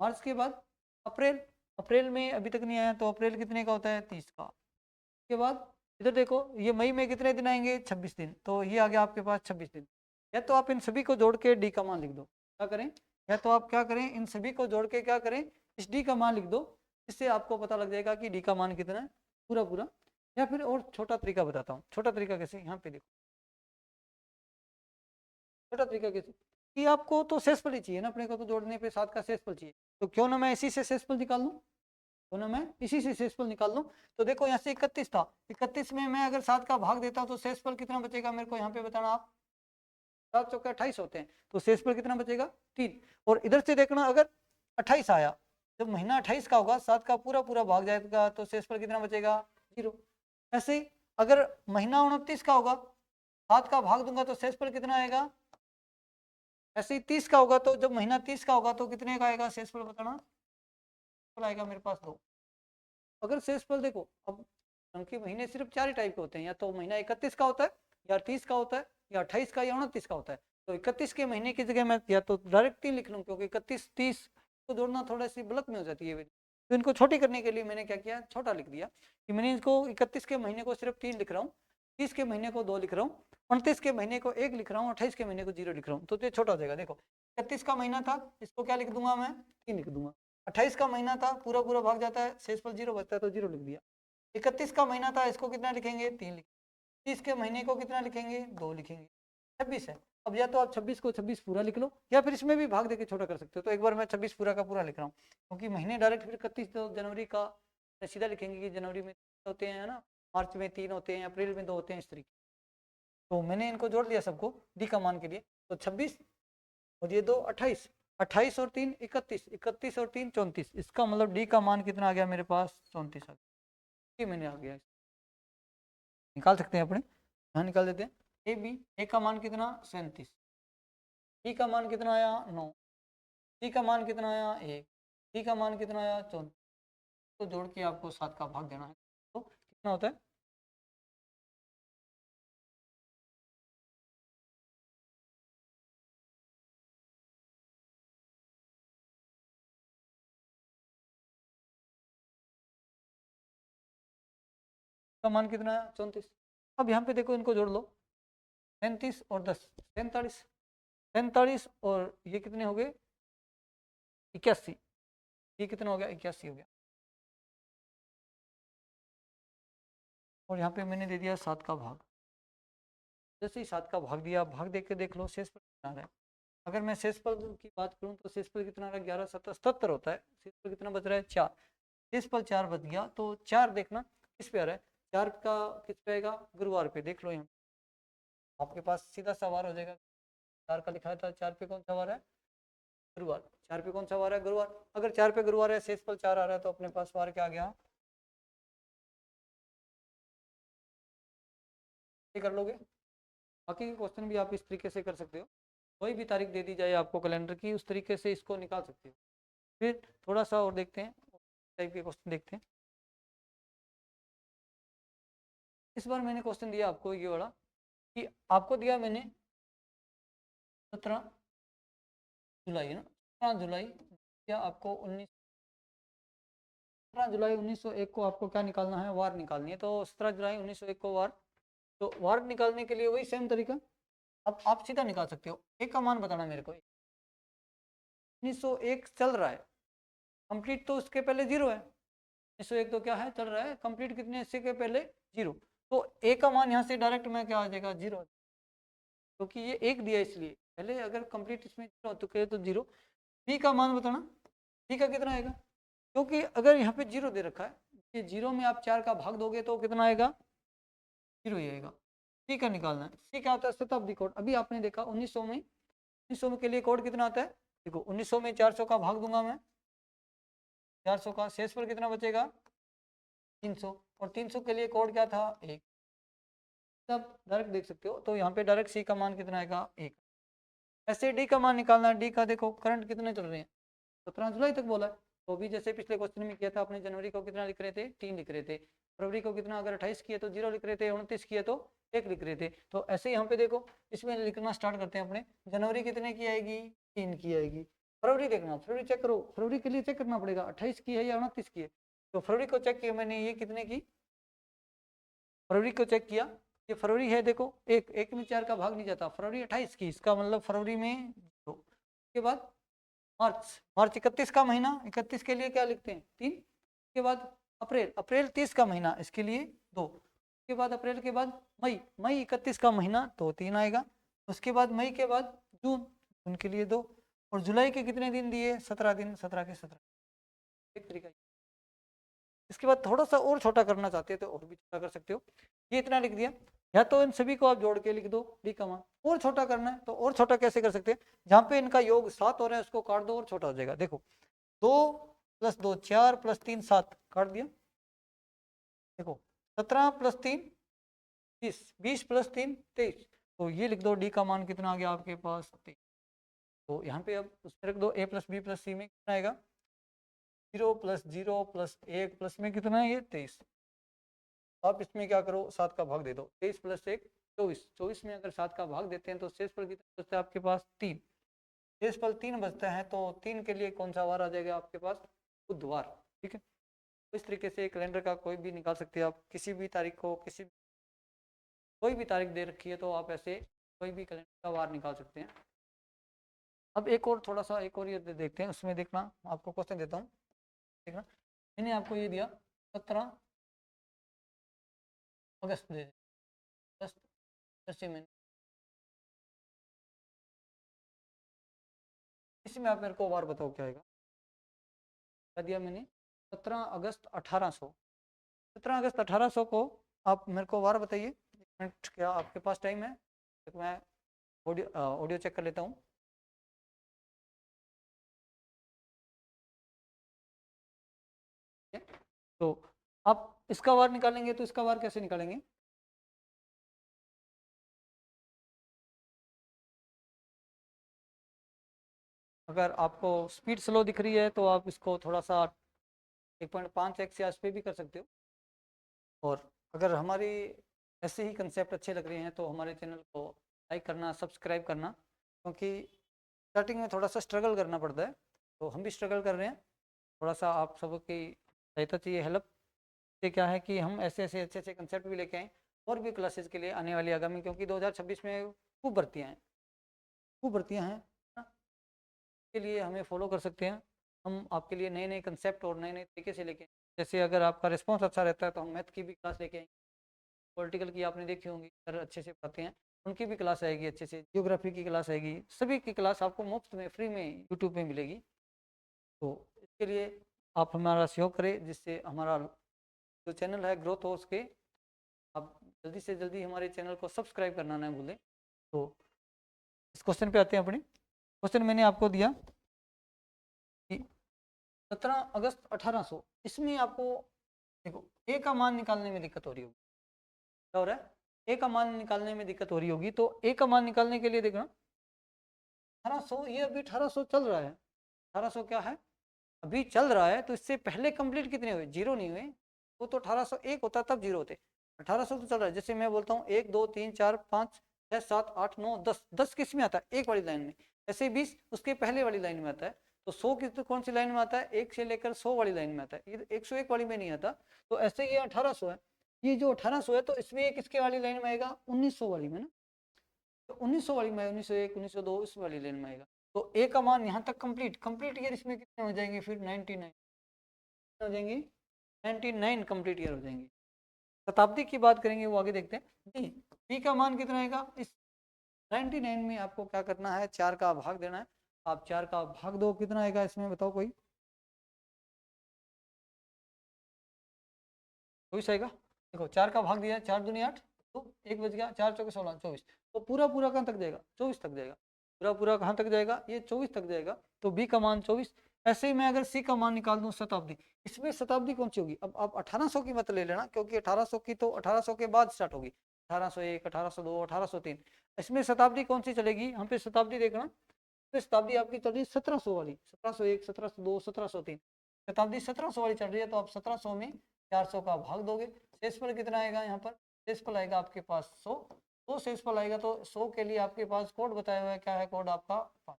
मार्च के बाद अप्रैल, अप्रैल में अभी तक नहीं आया, तो अप्रैल कितने का होता है, 30 का। उसके बाद इधर देखो, ये मई में कितने दिन आएंगे, 26 दिन, तो ये आ गया आपके पास 26 दिन। या तो आप इन सभी को जोड़ के डी का मान लिख दो, क्या करें, या तो आप क्या करें, इन सभी को जोड़ के क्या करें, इस डी का मान लिख दो, इससे आपको पता लग जाएगा कि डी का मान कितना है, पूरा पूरा। या फिर और छोटा तरीका बताता हूँ, छोटा तरीका कैसे, यहाँ पे देखो, छोटा तरीका कैसे, कि आपको तो शेषफल ही चाहिए ना, अपने को तो जोड़ने पे 7 का शेषफल चाहिए, तो क्यों ना मैं इसी से शेषफल निकाल लूँ, तो ना मैं इसी से शेषफल निकाल लूं। तो देखो यहाँ से 31 था, 31 में मैं अगर 7 का भाग देता हूँ तो शेषफल कितना बचेगा, मेरे को यहाँ पे बताना आप। 7 चौके 28 होते हैं, तो शेषफल कितना बचेगा, 3। और इधर से देखना, अगर 28 आया, जब महीना 28 का होगा, 7 का पूरा पूरा भाग जाएगा, तो शेषफल कितना बचेगा, 0। ऐसे ही अगर महीना 29 का होगा, 7 का भाग दूंगा तो शेषफल कितना आएगा, ऐसे ही 30 का होगा, तो जब महीना 30 का होगा तो कितने का आएगा शेषफल बताना, आएगा मेरे पास 2। अगर शेषफल देखो, अब अंकीय महीने सिर्फ 4 ही टाइप के होते हैं, या तो महीना 31 का होता है, या 30 का होता है, या 28 का, या 29 का होता है। तो 31 के महीने की जगह मैं या तो डायरेक्ट 3 लिख लूँ, क्योंकि 31 30 को जोड़ना थोड़ा सी बल्क में हो जाती है। तो इनको छोटी करने के लिए मैंने क्या किया, छोटा लिख दिया, कि मैंने इसको 31 के महीने को सिर्फ 3 लिख रहा हूँ, 30 के महीने को 2 लिख रहा हूँ, 29 के महीने को 1 लिख रहा हूँ, 28 के महीने को 0 लिख रहा हूँ, तो ये छोटा हो जाएगा। देखो 31 का महीना था, इसको क्या लिख दूंगा मैं, 3 लिख दूंगा। 28 का महीना था, पूरा पूरा भाग जाता है, शेषफल 0 बचता है, तो 0 लिख दिया। 31 का महीना था, इसको कितना लिखेंगे, 3 लिखेंगे। 30 के महीने को कितना लिखेंगे, 2 लिखेंगे। 26 है, अब या तो आप 26 को 26 पूरा लिख लो, या फिर इसमें भी भाग देके छोटा कर सकते हो। तो एक बार मैं 26 पूरा का पूरा लिख रहा हूँ, क्योंकि महीने डायरेक्ट फिर 31 जनवरी का सीधा लिखेंगे कि जनवरी में होते हैं ना, मार्च में 3 होते हैं, अप्रैल में 2 होते हैं, इस तरीके। तो मैंने इनको जोड़ लिया सबको डी का मान के लिए, तो 26 और ये 2 28, 28 और 3 31, 31 और 3 34, इसका मतलब डी का मान कितना आ गया मेरे पास, 34 आ गया। ये मैंने आ गया, निकाल सकते हैं अपने, यहाँ निकाल देते हैं। ए बी, ए का मान कितना, 37, बी का मान कितना आया, 9, सी का मान कितना आया, 1, डी का मान कितना आया, 34। तो जोड़ के आपको 7 का भाग देना है, तो कितना होता है, का मान कितना है, 34। अब यहाँ पे देखो, इनको जोड़ लो, 37 और 10 47, 47 और ये कितने हो गए, 81, ये कितना हो गया 81 हो गया। और यहाँ पे मैंने दे दिया 7 का भाग। जैसे ही 7 का भाग दिया, भाग देख के देख लो शेषफल कितना आ रहा है। अगर मैं शेषफल की बात करूँ तो शेषफल कितना आ रहा है 11 7 77 होता है। शेषफल कितना बच रहा है 4, शेषफल 4 बच गया। तो 4 देखना किस पे आ रहा है, 4 का किस पे आएगा गुरुवार पे। देख लो यहाँ आपके पास सीधा सवार हो जाएगा। 4 का लिखा था, 4 पे कौन सा वार है गुरुवार। 4 पे कौन सा वार है गुरुवार। अगर 4 पे गुरुवार है, शेषफल 4 आ रहा है, तो अपने पास वार क्या आ गया, ये कर लोगे। बाकी के क्वेश्चन भी आप इस तरीके से कर सकते हो, कोई भी तारीख दे दी जाए आपको कैलेंडर की, उस तरीके से इसको निकाल सकते हो। फिर थोड़ा सा और देखते हैं, टाइप के क्वेश्चन देखते हैं। इस बार मैंने क्वेश्चन दिया आपको ये वाला कि आपको दिया मैंने 17 जुलाई है ना, 17 जुलाई या आपको 17 जुलाई 1901 को आपको क्या निकालना है, वार निकालनी है। तो 17 जुलाई 1901 को वार, तो वार निकालने के लिए वही सेम तरीका। अब आप सीधा निकाल सकते हो, एक का मान बताना मेरे को। 1901 चल रहा है, कंप्लीट तो उसके पहले 0 है। 1901 तो क्या है, चल रहा है, कंप्लीट कितने इससे के पहले 0। तो ए का मान यहाँ से डायरेक्ट में क्या आ जाएगा 0, क्योंकि ये एक दिया इसलिए पहले। अगर कंप्लीट इसमें 0 तो कहे तो 0। बी का मान बताना, बी का कितना आएगा, क्योंकि अगर यहाँ पे 0 दे रखा है, ये 0 में आप 4 का भाग दोगे तो कितना आएगा 0 ही आएगा। सी का निकालना है। सी क्या होता है, शताब्दी कोड। अभी आपने देखा 1900 में, 1900 में के लिए कोड कितना आता है, देखो 1900 में 400 का भाग दूंगा मैं, 400 का शेषफल कितना बचेगा 300, और 300 के लिए कोड क्या था 1। सब डायरेक्ट देख सकते हो। तो यहाँ पे डायरेक्ट सी का मान कितना आएगा 1। ऐसे डी का मान निकालना है। डी का देखो करंट कितने चल रहे हैं, 17 जुलाई तक बोला है। तो भी जैसे पिछले क्वेश्चन में किया था, अपने जनवरी को कितना लिख रहे थे 3 लिख रहे थे, फरवरी को कितना अगर 28 किए तो 0 लिख रहे थे, 29 किए तो 1 लिख रहे थे। तो ऐसे ही यहाँ पे देखो इसमें लिखना स्टार्ट करते हैं अपने। जनवरी कितने की आएगी 3 की आएगी। फरवरी देखना, फरवरी चेक करो, फरवरी के लिए चेक करना पड़ेगा 28 की है या 29 की है। तो फरवरी को चेक किया मैंने, ये कितने की, फरवरी को चेक किया, ये फरवरी है, देखो एक एक में 4 का भाग नहीं जाता, फरवरी 28 की, इसका मतलब फरवरी में 2। उसके बाद मार्च, मार्च 31 का महीना, 31 के लिए क्या लिखते हैं 3। उसके बाद अप्रैल, अप्रैल 30 का महीना, इसके लिए 2। उसके बाद अप्रैल के बाद मई, मई 31 का महीना तो 3 आएगा। उसके बाद मई के बाद जून, जून के लिए 2। और जुलाई के कितने दिन दिए 17 दिन, 17 के 17। एक तरीका। इसके बाद थोड़ा सा और छोटा करना चाहते हो तो और भी छोटा कर सकते हो। ये इतना लिख दिया, या तो इन सभी को आप जोड़ के लिख दो डी का मान। और छोटा करना है तो और छोटा कैसे कर सकते हैं, जहाँ पे इनका योग 7 हो रहा है उसको काट दो और छोटा हो जाएगा। देखो 2 + 2 4 + 3 7, काट दिया। देखो 17 + 3 20, 20 + 3 23। तो ये लिख दो डी का मान कितना आ गया आपके पास 23। तो यहाँ पे अब उसमें रख दो a + b + c में कितना आएगा 0 + 0 + 1 प्लस में कितना है ये 23। आप इसमें क्या करो 7 का भाग दे दो, 23 + 1 24, 24 में अगर 7 का भाग देते हैं तो शेषफल कितना बचता है आपके पास 3। शेषफल 3 बचता है, तो 3 के लिए कौन सा वार आ जाएगा आपके पास बुधवार। ठीक है, इस तरीके से कैलेंडर का कोई भी निकाल सकते हैं आप, किसी भी तारीख को, किसी कोई भी तारीख दे रखी है तो आप ऐसे कोई भी कैलेंडर का वार निकाल सकते हैं। अब एक और थोड़ा सा एक और ये देखते हैं, उसमें देखना आपको क्वेश्चन देता हूँ, देखना मैंने आपको ये दिया 17 अगस्त दे, अगस्त पश्चिम में, इसमें आप मेरे को वार बताओ क्या आएगा। क्या दिया मैंने 17 अगस्त 1800, 17 अगस्त 1800 को आप मेरे को वार बताइए। एक मिनट, क्या आपके पास टाइम है, तो मैं ऑडियो ऑडियो चेक कर लेता हूँ। तो आप इसका वार निकालेंगे तो इसका वार कैसे निकालेंगे, अगर आपको स्पीड स्लो दिख रही है तो आप इसको थोड़ा सा 1.5x या इस पे भी कर सकते हो। और अगर हमारी ऐसे ही कंसेप्ट अच्छे लग रहे हैं तो हमारे चैनल को लाइक करना, सब्सक्राइब करना, क्योंकि स्टार्टिंग में थोड़ा सा स्ट्रगल करना पड़ता है, तो हम भी स्ट्रगल कर रहे हैं। थोड़ा सा आप सबकी सहायता चाहिए, हेल्प से क्या है कि हम ऐसे ऐसे अच्छे अच्छे कंसेप्ट भी लेके आएँ और भी क्लासेस के लिए आने वाली आगामी, क्योंकि 2026 में खूब भर्तियाँ हैं, खूब भर्तियाँ हैं। के लिए हमें फॉलो कर सकते हैं। हम आपके लिए नए नए कंसेप्ट और नए नए तरीके से लेके, जैसे अगर आपका रिस्पॉन्स अच्छा रहता है तो हम मैथ की भी क्लास लेके आएंगे, पॉलिटिकल की आपने देखी होंगी सर अच्छे से पढ़ाते हैं, उनकी भी क्लास आएगी अच्छे से, जियोग्राफी की क्लास आएगी, सभी की क्लास आपको मुफ्त में फ्री में यूट्यूब पे मिलेगी। तो इसके लिए आप हमारा सहयोग करें, जिससे हमारा जो चैनल है ग्रोथ हो उसके। आप जल्दी से जल्दी हमारे चैनल को सब्सक्राइब करना ना भूलें। तो इस क्वेश्चन पे आते हैं अपने। क्वेश्चन मैंने आपको दिया कि 17 अगस्त 1800, इसमें आपको देखो ए का मान निकालने में दिक्कत हो रही होगी। क्या हो रहा है? ए का मान निकालने में दिक्कत हो रही होगी। तो ए का मान निकालने के लिए देखना 1800, ये अभी 1800 चल रहा है। 1800 क्या है? अभी चल रहा है। तो इससे पहले कंप्लीट कितने हुए? 0 नहीं हुए। वो तो 1801 होता तब 0 होते। 1800 तो चल रहा है। जैसे मैं बोलता हूँ 1 2 3 4 5 6 7 8 9 10, 10 किस में आता है? एक वाली लाइन में। ऐसे 20 उसके पहले वाली लाइन में आता है। तो 100 की तो कौन सी लाइन में आता है? 1 से लेकर 100 वाली लाइन में आता है। ये 101 वाली में नहीं आता। तो ऐसे ये 1800 है। ये जो 1800 है तो इसमें ये किसके वाली लाइन में आएगा? 1900 वाली में ना। तो 1900 वाली में 1901 1902 इस वाली लाइन में आएगा। तो ए का मान यहाँ तक कंप्लीट ईयर इसमें कितने हो जाएंगे? फिर 99 हो जाएंगी, 99 कंप्लीट ईयर हो जाएंगी। शताब्दी की बात करेंगे वो आगे देखते हैं। डी, बी का मान कितना आएगा? इस 99 में आपको क्या करना है? 4 का भाग देना है। आप 4 का भाग दो, कितना आएगा इसमें बताओ कोई? 24 आएगा। देखो 4 का भाग दिया, 4 दूनी 8, तो 1 बच गया, 4 चौके 16 24। तो पूरा पूरा कहाँ तक जाएगा? 24 तक जाएगा। पूरा पूरा कहाँ तक जाएगा? ये 24 तक जाएगा। तो बी का मान 24। ऐसे ही मैं अगर सी का मान निकाल दूं शताब्दी, इसमें शताब्दी कौन सी होगी? अब आप 1800 की मत ले लेना, क्योंकि 1800 की तो 1800 के बाद स्टार्ट होगी। 1801 1802 1803। इसमें शताब्दी कौन सी चलेगी? हम पे शताब्दी देखना। तो शताब्दी आपकी चल रही है 1700 वाली, 1701 1702 1703। शताब्दी 1700 वाली चल रही है। तो आप 1700 में 400 का भाग दोगे। शेषफल कितना आएगा यहाँ पर? शेषफल आएगा आपके पास 100। तो शेषफल आएगा तो 100 के लिए आपके पास कोड बताया हुआ है। क्या है कोड आपका? 5।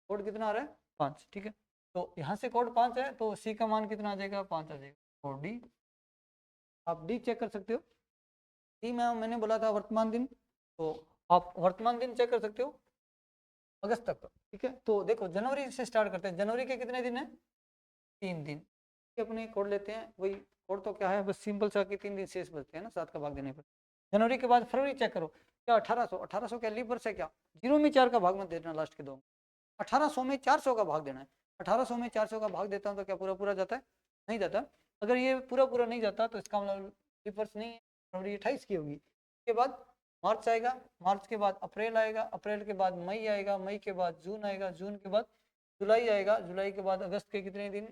कोड कितना आ रहा है? 5। ठीक है। तो यहाँ से कोड 5 है। तो सी का मान कितना आ जाएगा? 5 आ जाएगा। और डी, आप डी चेक कर सकते हो। डी में मैंने बोला था वर्तमान दिन, तो आप वर्तमान दिन चेक कर सकते हो अगस्त तक। ठीक है। तो देखो जनवरी से स्टार्ट करते हैं। जनवरी के कितने दिन है? 3 दिन। अपने कोड लेते हैं। वही कोड तो क्या है, बस सिंपल सा कि 3 दिन शेष बचते हैं ना 7 का भाग देने पर। जनवरी के बाद फरवरी चेक करो। क्या 1800? 1800 क्या लीप वर्ष है क्या? 0 में 4 का भाग मत देना लास्ट के दो। 1800 में 400 का भाग देना है। 1800 में 400 का भाग देता हूँ तो क्या पूरा पूरा जाता है? नहीं जाता। अगर ये पूरा पूरा नहीं जाता तो इसका मतलब लीप वर्ष नहीं है। फरवरी 28 की होगी। उसके बाद मार्च आएगा, मार्च के बाद अप्रैल आएगा, अप्रैल के बाद मई आएगा, मई के बाद जून आएगा, जून के बाद जुलाई आएगा, जुलाई के बाद अगस्त के कितने दिन?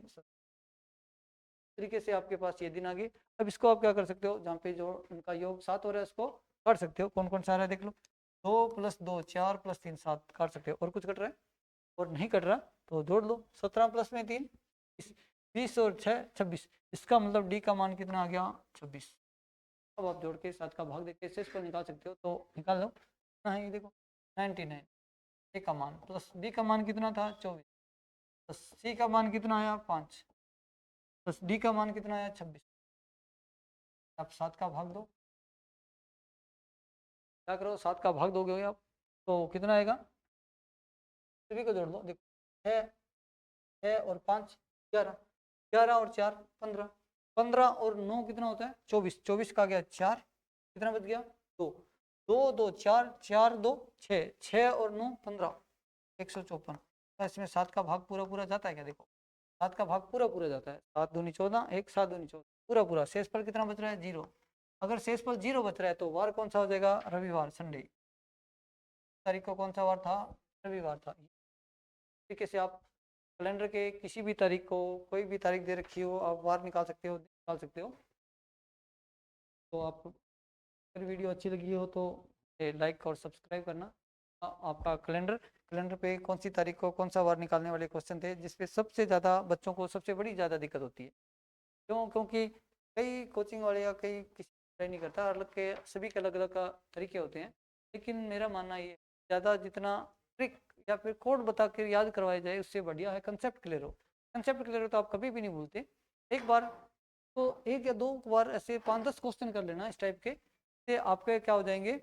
तरीके से आपके पास ये दिन आ गए। अब इसको आप क्या कर सकते हो? जहाँ पे जो उनका योग 7 हो रहा है उसको काट सकते हो। कौन कौन सा आ रहा है देख लो। 2 + 2 4 + 3 7 काट सकते हो। और कुछ कट रहा है? और नहीं कट रहा तो जोड़ लो। 17 + में 3 20 और 6 26। इसका मतलब डी का मान कितना आ गया? 26। अब आप जोड़ के 7 का भाग देके शेष पर निकाल सकते हो। तो निकाल लो। हाँ ये देखो 99 ए का मान प्लस बी का मान कितना था? 24 प्लस सी का मान कितना आया? 5 प्लस डी का मान कितना आया? 26। आप 7 का भाग दो। क्या करो? 7 का भाग दोगे आप तो कितना आएगा? सभी को जोड़ दो। देखो 6 और 5 11, 11 और 4 15, 15 और 9 कितना होता है? 24, 24 का गया 4, कितना बच गया? 2, 2 2 4 4 2 6, 6 और 9 15, 154। इसमें 7 का भाग पूरा पूरा जाता है क्या? देखो 7 का भाग पूरा पूरा जाता है। 7 दूनी 14, 1 7 दूनी 14, पूरा पूरा। शेष पर कितना बच रहा है? 0। अगर शेष पर 0 बच रहा है तो वार कौन सा हो जाएगा? रविवार, संडे। तारीख को कौन सा वार था? रविवार था। तरीके से आप कैलेंडर के किसी भी तारीख को, कोई भी तारीख दे रखी हो, आप वार निकाल सकते हो, निकाल सकते हो। तो आप अगर वीडियो अच्छी लगी हो तो लाइक और सब्सक्राइब करना। आपका कैलेंडर पे कौन सी तारीख को कौन सा वार निकालने वाले क्वेश्चन थे जिसपे सबसे ज़्यादा बच्चों को सबसे बड़ी ज़्यादा दिक्कत होती है। क्यों? क्योंकि कई कोचिंग वाले या कई किसी ट्राई नहीं करता, अलग के सभी के अलग अलग का तरीके होते हैं। लेकिन मेरा मानना ये ज़्यादा जितना ट्रिक या फिर कोड बता के याद करवाया जाए उससे बढ़िया है कंसेप्ट क्लियर हो। कंसेप्ट क्लियर हो तो आप कभी भी नहीं भूलते। एक बार तो 1 या 2 बार ऐसे 5-10 क्वेश्चन कर लेना इस टाइप के, से आपके क्या हो जाएंगे?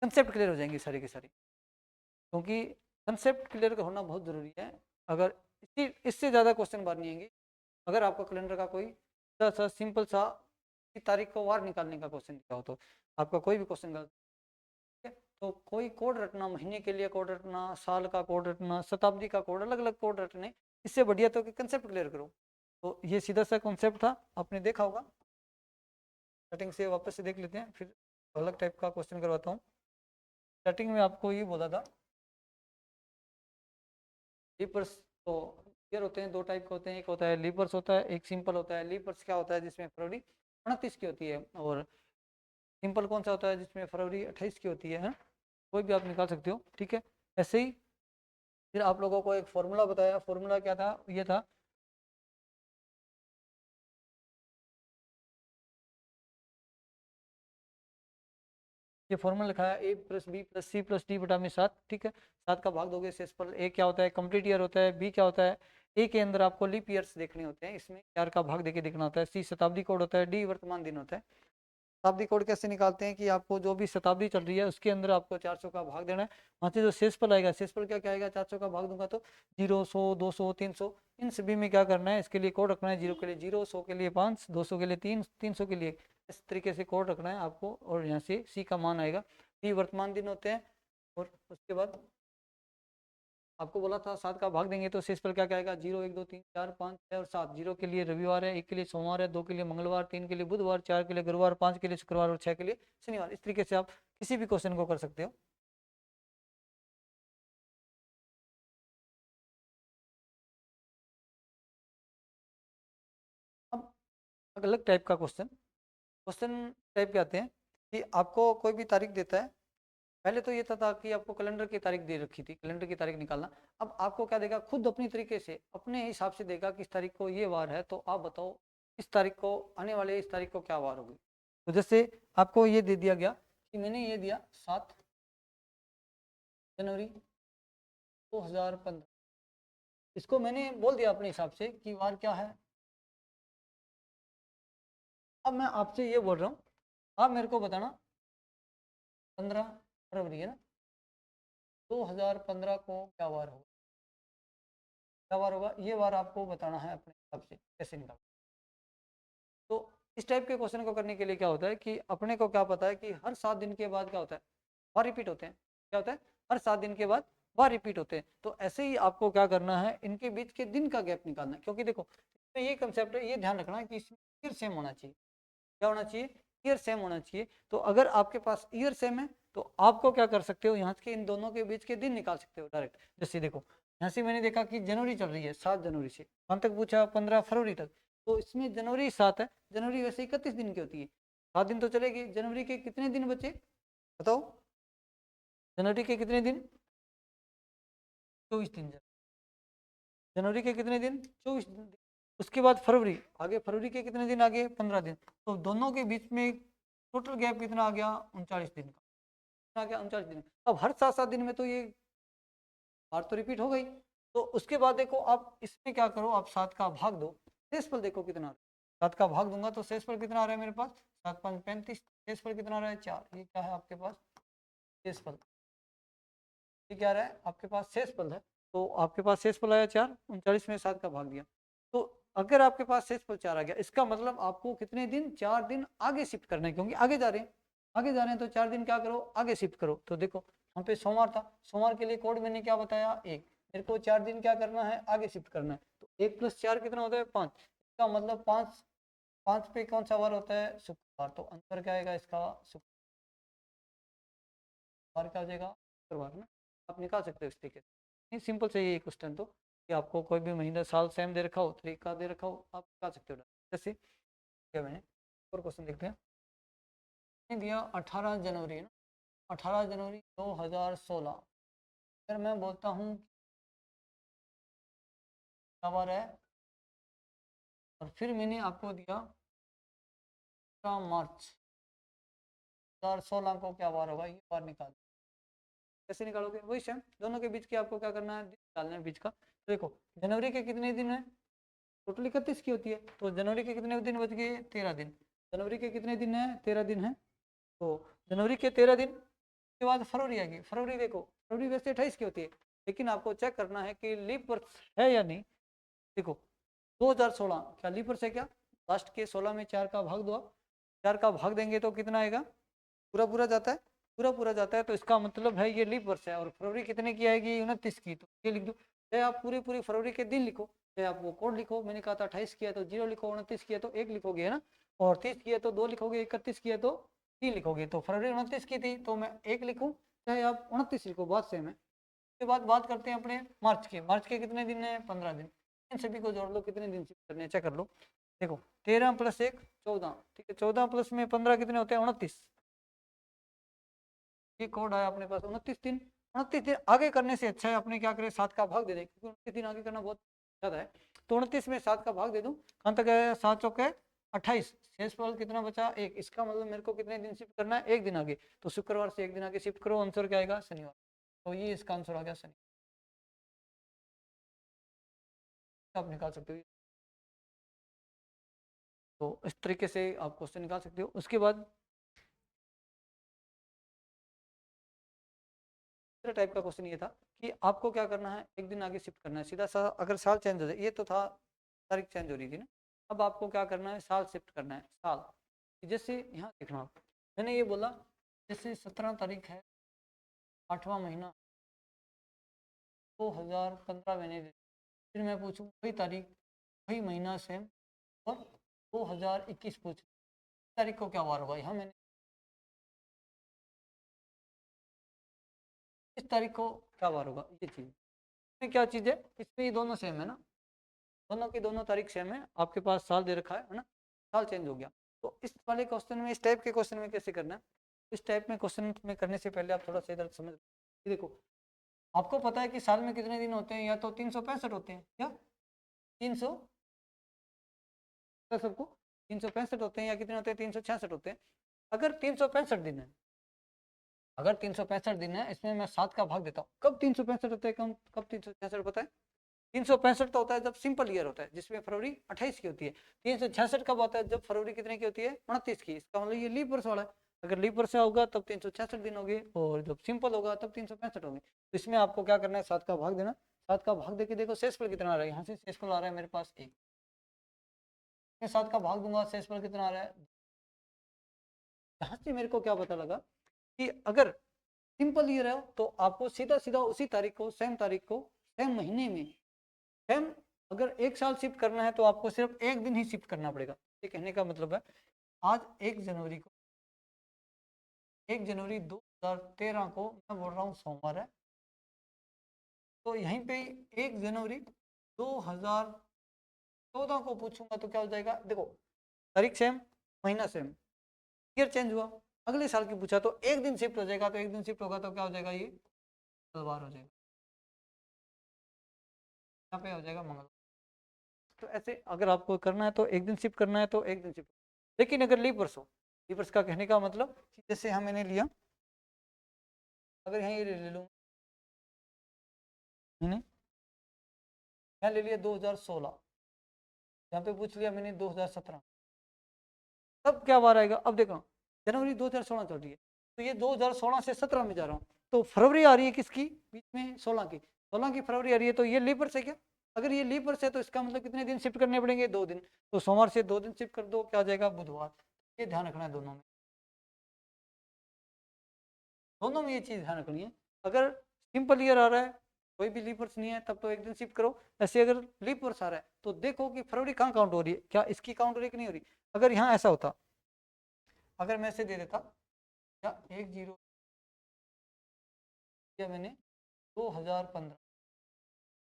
कंसेप्ट क्लियर हो जाएंगे सारे के सारे। क्योंकि कंसेप्ट क्लियर होना बहुत ज़रूरी है। अगर इससे ज़्यादा क्वेश्चन बार नहीं आएंगे। अगर आपका कैलेंडर का कोई सा सिंपल सा तारीख को वार निकालने का क्वेश्चन दिया हो तो आपका कोई भी क्वेश्चन गलत, ठीक है। तो कोई कोड रटना, महीने के लिए कोड रटना, साल का कोड रटना, शताब्दी का कोड, अलग अलग कोड रटने, इससे बढ़िया तो कि कंसेप्ट क्लियर करो। तो ये सीधा सा कॉन्सेप्ट था, आपने देखा होगा। स्टार्टिंग से वापस से देख लेते हैं, फिर अलग टाइप का क्वेश्चन करवाता हूँ। स्टार्टिंग में आपको ये बोला था लीपर्स, तो ईयर होते हैं दो टाइप के होते हैं, एक होता है लीपर्स होता है, एक सिंपल होता है। लीपर्स क्या होता है जिसमें फरवरी 29 की होती है, और सिंपल कौन सा होता है जिसमें फरवरी 28 की होती है। कोई भी आप निकाल सकते हो, ठीक है। ऐसे ही फिर आप लोगों को एक फॉर्मूला बताया, फॉर्मूला क्या था, ये था ये फॉर्मूला लिखा है a+b+c+d/7, ठीक है। 7 का भाग दोगे शेष पर। ए क्या होता है, कंप्लीट ईयर होता है। बी क्या होता है, ए के अंदर आपको लीप ईयर्स देखने होते हैं, इसमें 4 का भाग देके देखना होता है। सी शताब्दी कोड होता है। डी वर्तमान दिन होता है। शताब्दी कोड कैसे निकालते हैं कि आपको जो भी शताब्दी चल रही है उसके अंदर आपको 400 का भाग देना है। वहाँ से जो शेषफल आएगा, शेषफल क्या आएगा, 400 का भाग दूंगा तो 0, 100, 200, 300, इन सभी में क्या करना है, इसके लिए कोड रखना है। 0 के लिए 0, 100 के लिए 5, 200 के लिए 3, 300 के लिए, इस तरीके से कोड रखना है आपको। और यहाँ से सी का मान आएगा। डी वर्तमान दिन होते हैं। और उसके बाद आपको बोला था 7 का भाग देंगे तो शेषफल क्या आएगा, 0, 1, 2, 3, 4, 5, 6 और 7। 0 के लिए रविवार है, 1 के लिए सोमवार है, 2 के लिए मंगलवार, 3 के लिए बुधवार, 4 के लिए गुरुवार, 5 के लिए शुक्रवार और 6 के लिए शनिवार। इस तरीके से आप किसी भी क्वेश्चन को कर सकते हो। अब अलग टाइप का क्वेश्चन, क्वेश्चन टाइप के आते हैं कि आपको कोई भी तारीख देता है। पहले तो ये था कि आपको कैलेंडर की तारीख दे रखी थी, कैलेंडर की तारीख निकालना। अब आपको क्या देगा, खुद अपनी तरीके से अपने हिसाब से देगा कि इस तारीख को ये वार है, तो आप बताओ इस तारीख को, आने वाले इस तारीख को क्या वार होगी। तो जैसे आपको ये दे दिया गया कि मैंने ये दिया 7 जनवरी 2015, इसको मैंने बोल दिया अपने हिसाब से कि वार क्या है। अब मैं आपसे ये बोल रहा हूँ, आप मेरे को बताना 15 फरवरी है ना, 2015 को क्या वार होगा, क्या वार होगा, ये वार आपको बताना है अपने हिसाब से कैसे निकाल। तो इस टाइप के क्वेश्चन को करने के लिए क्या होता है कि अपने को क्या पता है कि हर 7 दिन के बाद क्या होता है, बार रिपीट होते हैं। क्या होता है, हर 7 दिन के बाद बार रिपीट होते हैं। तो ऐसे ही आपको क्या करना है, इनके बीच के दिन का गैप निकालना है। क्योंकि देखो इसमें ये कंसेप्ट है, ये ध्यान रखना कि इसमें ईयर सेम होना चाहिए। क्या होना चाहिए, ईयर सेम होना चाहिए। तो अगर आपके पास ईयर सेम है तो आपको क्या कर सकते हो, यहाँ के इन दोनों के बीच के दिन निकाल सकते हो डायरेक्ट। जैसे देखो यहाँ से मैंने देखा कि जनवरी चल रही है, 7 जनवरी से कहाँ तक पूछा, 15 फरवरी तक। तो इसमें जनवरी 7 है, जनवरी वैसे 31 दिन की होती है, 7 दिन तो चलेगी। जनवरी के कितने दिन बचे बताओ, जनवरी के कितने दिन, 24 दिन। जनवरी के कितने दिन, 24 दिन। उसके बाद फरवरी, आगे फरवरी के कितने दिन, आगे 15 दिन। तो दोनों के बीच में टोटल गैप कितना आ गया, 39 दिन का। कितना आ गया, 39 दिन। अब हर 7-7 दिन में तो ये बार तो रिपीट हो गई। तो उसके बाद देखो आप इसमें क्या करो, आप 7 का भाग दो, शेषफल देखो कितना। 7 का भाग दूंगा तो शेषफल कितना आ रहा है मेरे पास, 7 5 35, शेषफल कितना आ रहा है, 4। ये क्या है आपके पास शेषफल, ये क्या आ रहा है आपके पास शेषफल है। तो आपके पास शेषफल आया 4, 39 में 7 का भाग दिया। तो अगर आपके पास शेषफल 4 आ गया, इसका मतलब आपको कितने दिन, 4 दिन आगे शिफ्ट करना है, क्योंकि आगे जा रहे हैं, आगे जा रहे हैं तो 4 दिन क्या करो, आगे शिफ्ट करो। तो देखो यहाँ पे सोमवार था, सोमवार के लिए कोड मैंने क्या बताया, 1। मेरे को 4 दिन क्या करना है, आगे शिफ्ट करना है। तो 1 + 4 कितना होता है, 5। इसका मतलब 5, 5 पे कौन सा वार होता है, शुक्रवार। तो अंतर क्या आएगा इसका, शुक्रवार क्या हो जाएगा, शुक्रवार ना। आप निकाल सकते हो इस तरीके से। सिंपल से ये क्वेश्चन तो कि आपको कोई भी महीना साल सेम दे रखा हो, तरीका दे रखा हो, आप निकाल सकते हो। जैसे क्या मैंने और क्वेश्चन देखते हैं, मैंने दिया 18 जनवरी ना, 18 जनवरी 2016। फिर मैं बोलता हूँ क्या बार है, और फिर मैंने आपको दिया 15 मार्च 2016 को क्या बार होगा, ये बार निकाल। कैसे निकालोगे, वही सेम, दोनों के बीच की आपको क्या करना है, निकालना है बीच का। तो देखो जनवरी के कितने दिन है, टोटल 31 की होती है। तो जनवरी के कितने दिन बच गए, 13 दिन। जनवरी के कितने दिन है, 13 दिन है। तो जनवरी के 13 दिन के बाद फरवरी आएगी। फरवरी देखो, फरवरी वैसे 28 की होती है, लेकिन आपको चेक करना है कि लीप वर्ष है या नहीं। देखो 2016 क्या लीप वर्ष है क्या? लास्ट के 16 में 4 का भाग दो, 4 का भाग देंगे तो कितना आएगा? पूरा पूरा जाता है, पूरा पूरा जाता है, तो इसका मतलब है ये लीप वर्ष है। और फरवरी कितने की आएगी? 29 की। तो ये लिख दो, चाहे आप पूरी पूरी फरवरी के दिन लिखो, चाहे आप वो कोड लिखो। मैंने कहा था 28 किया तो 0 लिखो, 29 किया तो 1 लिखोगे, है ना, और 30 किया तो 2 लिखोगे, 31 किया तो 3 लिखोगे। तो फरवरी 29 की थी तो मैं 1 लिखूँ, चाहे आप 29 लिखो, बात सेम है। उसके बाद बात करते हैं अपने मार्च के। मार्च के कितने दिन है? 15 दिन। इन सभी को जोड़ लो, कितने दिन शिफ्ट करने चेक कर लो। देखो 13 + 1 14, ठीक है, 14 प्लस में 15 कितने होते हैं? 29। ये कोड आया अपने पास 29 दिन। 29 दिन आगे करने से अच्छा है अपने क्या करें, 7 का भाग दे दें, क्योंकि 29 दिन आगे करना बहुत ज़्यादा है। तो 29 में 7 का भाग दे दूँ, कहाँ तक है? 7 चौके 28, शेषफल कितना बचा? 1। इसका मतलब मेरे को कितने दिन शिफ्ट करना है? 1 दिन आगे। तो शुक्रवार से 1 दिन आगे शिफ्ट करो, आंसर क्या आएगा? शनिवार। तो ये इसका आंसर आ गया शनिवार। आप निकाल सकते हो। तो इस तरीके से आप क्वेश्चन निकाल सकते हो। उसके बाद दूसरा टाइप का क्वेश्चन ये था कि आपको क्या करना है, 1 दिन आगे शिफ्ट करना है सीधा सा। अगर साल चेंज हो जाए, ये तो था तारीख चेंज हो रही थी ना, अब आपको क्या करना है, साल शिफ्ट करना है। साल जैसे यहाँ देखना, मैंने ये बोला जैसे 17 तारीख है, 8वां महीना 2015 मैंने दे, फिर मैं पूछूँ वही तारीख, वही महीना सेम, और 2021 पूछ, तारीख को क्या वार होगा? यहाँ मैंने इस तारीख को क्या वार होगा, ये चीज़ इसमें क्या चीज़ है, इसमें ये दोनों सेम है ना, दोनों की दोनों तारीख सेम है। आपके पास साल दे रखा है ना, साल चेंज हो गया। तो इस वाले क्वेश्चन में, इस टाइप के क्वेश्चन में कैसे करना है? इस टाइप में क्वेश्चन में करने से पहले आप थोड़ा सा इधर समझ, देखो आपको पता है कि साल में कितने दिन होते हैं? या तो 365 होते हैं, या 300, सबको 365 होते हैं, या कितने होते हैं? 366 होते हैं। अगर 365 दिन है, अगर 365 दिन है, इसमें मैं 7 का भाग देता हूँ, कब 365 होते हैं? कब 366 पता है? 365 तो होता है जब सिंपल ईयर होता है, जिसमें फरवरी 28 की होती है। 366 कब होता है? जब फरवरी कितने की होती है? 29 की। इसका मतलब ये लीप वर्ष वाला है। अगर लीप वर्ष होगा तब 366 दिन होंगे, और जब सिंपल होगा तब 365 होंगे। तो इसमें आपको क्या करना है, 7 का भाग देना। 7 का भाग देके देखो शेषफल कितना आ रहा है। यहाँ से शेषफल आ रहा है मेरे पास 1, 7 का भाग दूंगा, शेषफल कितना आ रहा है? यहाँ से मेरे को क्या पता लगा कि अगर सिंपल ईयर है तो आपको सीधा सीधा उसी तारीख को, सेम तारीख को, सेम महीने में, सेम, अगर 1 साल शिफ्ट करना है तो आपको सिर्फ 1 दिन ही शिफ्ट करना पड़ेगा। ये कहने का मतलब है आज 1 जनवरी को, 1 जनवरी 2013 को मैं बोल रहा हूँ सोमवार है, तो यहीं पे 1 जनवरी 2014 को पूछूंगा तो क्या हो जाएगा? देखो तारीख सेम, महीना सेम, ईयर चेंज हुआ, अगले साल की पूछा तो 1 दिन शिफ्ट हो जाएगा। तो 1 दिन शिफ्ट होगा तो क्या हो जाएगा? ये मंगलवार हो जाएगा, यहाँ पे हो जाएगा मंगलवार। तो ऐसे अगर आपको करना है तो 1 दिन शिफ्ट करना है तो 1 दिन शिफ्ट। लेकिन अगर लीप वर्ष हो, लीप वर्ष का कहने का मतलब जैसे हम मैंने लिया, अगर यहाँ ये ले लूँ, मैंने यहाँ ले लिया 2016, यहाँ पे पूछ लिया मैंने 2017, तब क्या बार आएगा? अब देखो जनवरी 2016 चल रही है, तो ये 2016 से 17 में जा रहा हूँ, तो फरवरी आ रही है किसकी बीच में? 16 की, 16 की फरवरी आ रही है, तो ये लीप वर्ष है क्या? अगर ये लीप वर्ष है तो इसका मतलब कितने दिन शिफ्ट करने पड़ेंगे? 2 दिन। तो सोमवार से 2 दिन शिफ्ट कर दो, क्या आ जाएगा? बुधवार। ये ध्यान रखना है, दोनों में ये चीज ध्यान रखनी है। अगर सिंपल ईयर आ रहा है, कोई भी लीप वर्ष नहीं है, तब तो 1 दिन शिफ्ट करो। ऐसे अगर लीप वर्ष आ रहा है तो देखो कि फरवरी कहाँ काउंट हो रही है, क्या इसकी काउंट हो रही है कि नहीं हो रही। अगर यहाँ ऐसा होता, अगर मैं ऐसे दे देता, या 1 0 दिया मैंने 2015,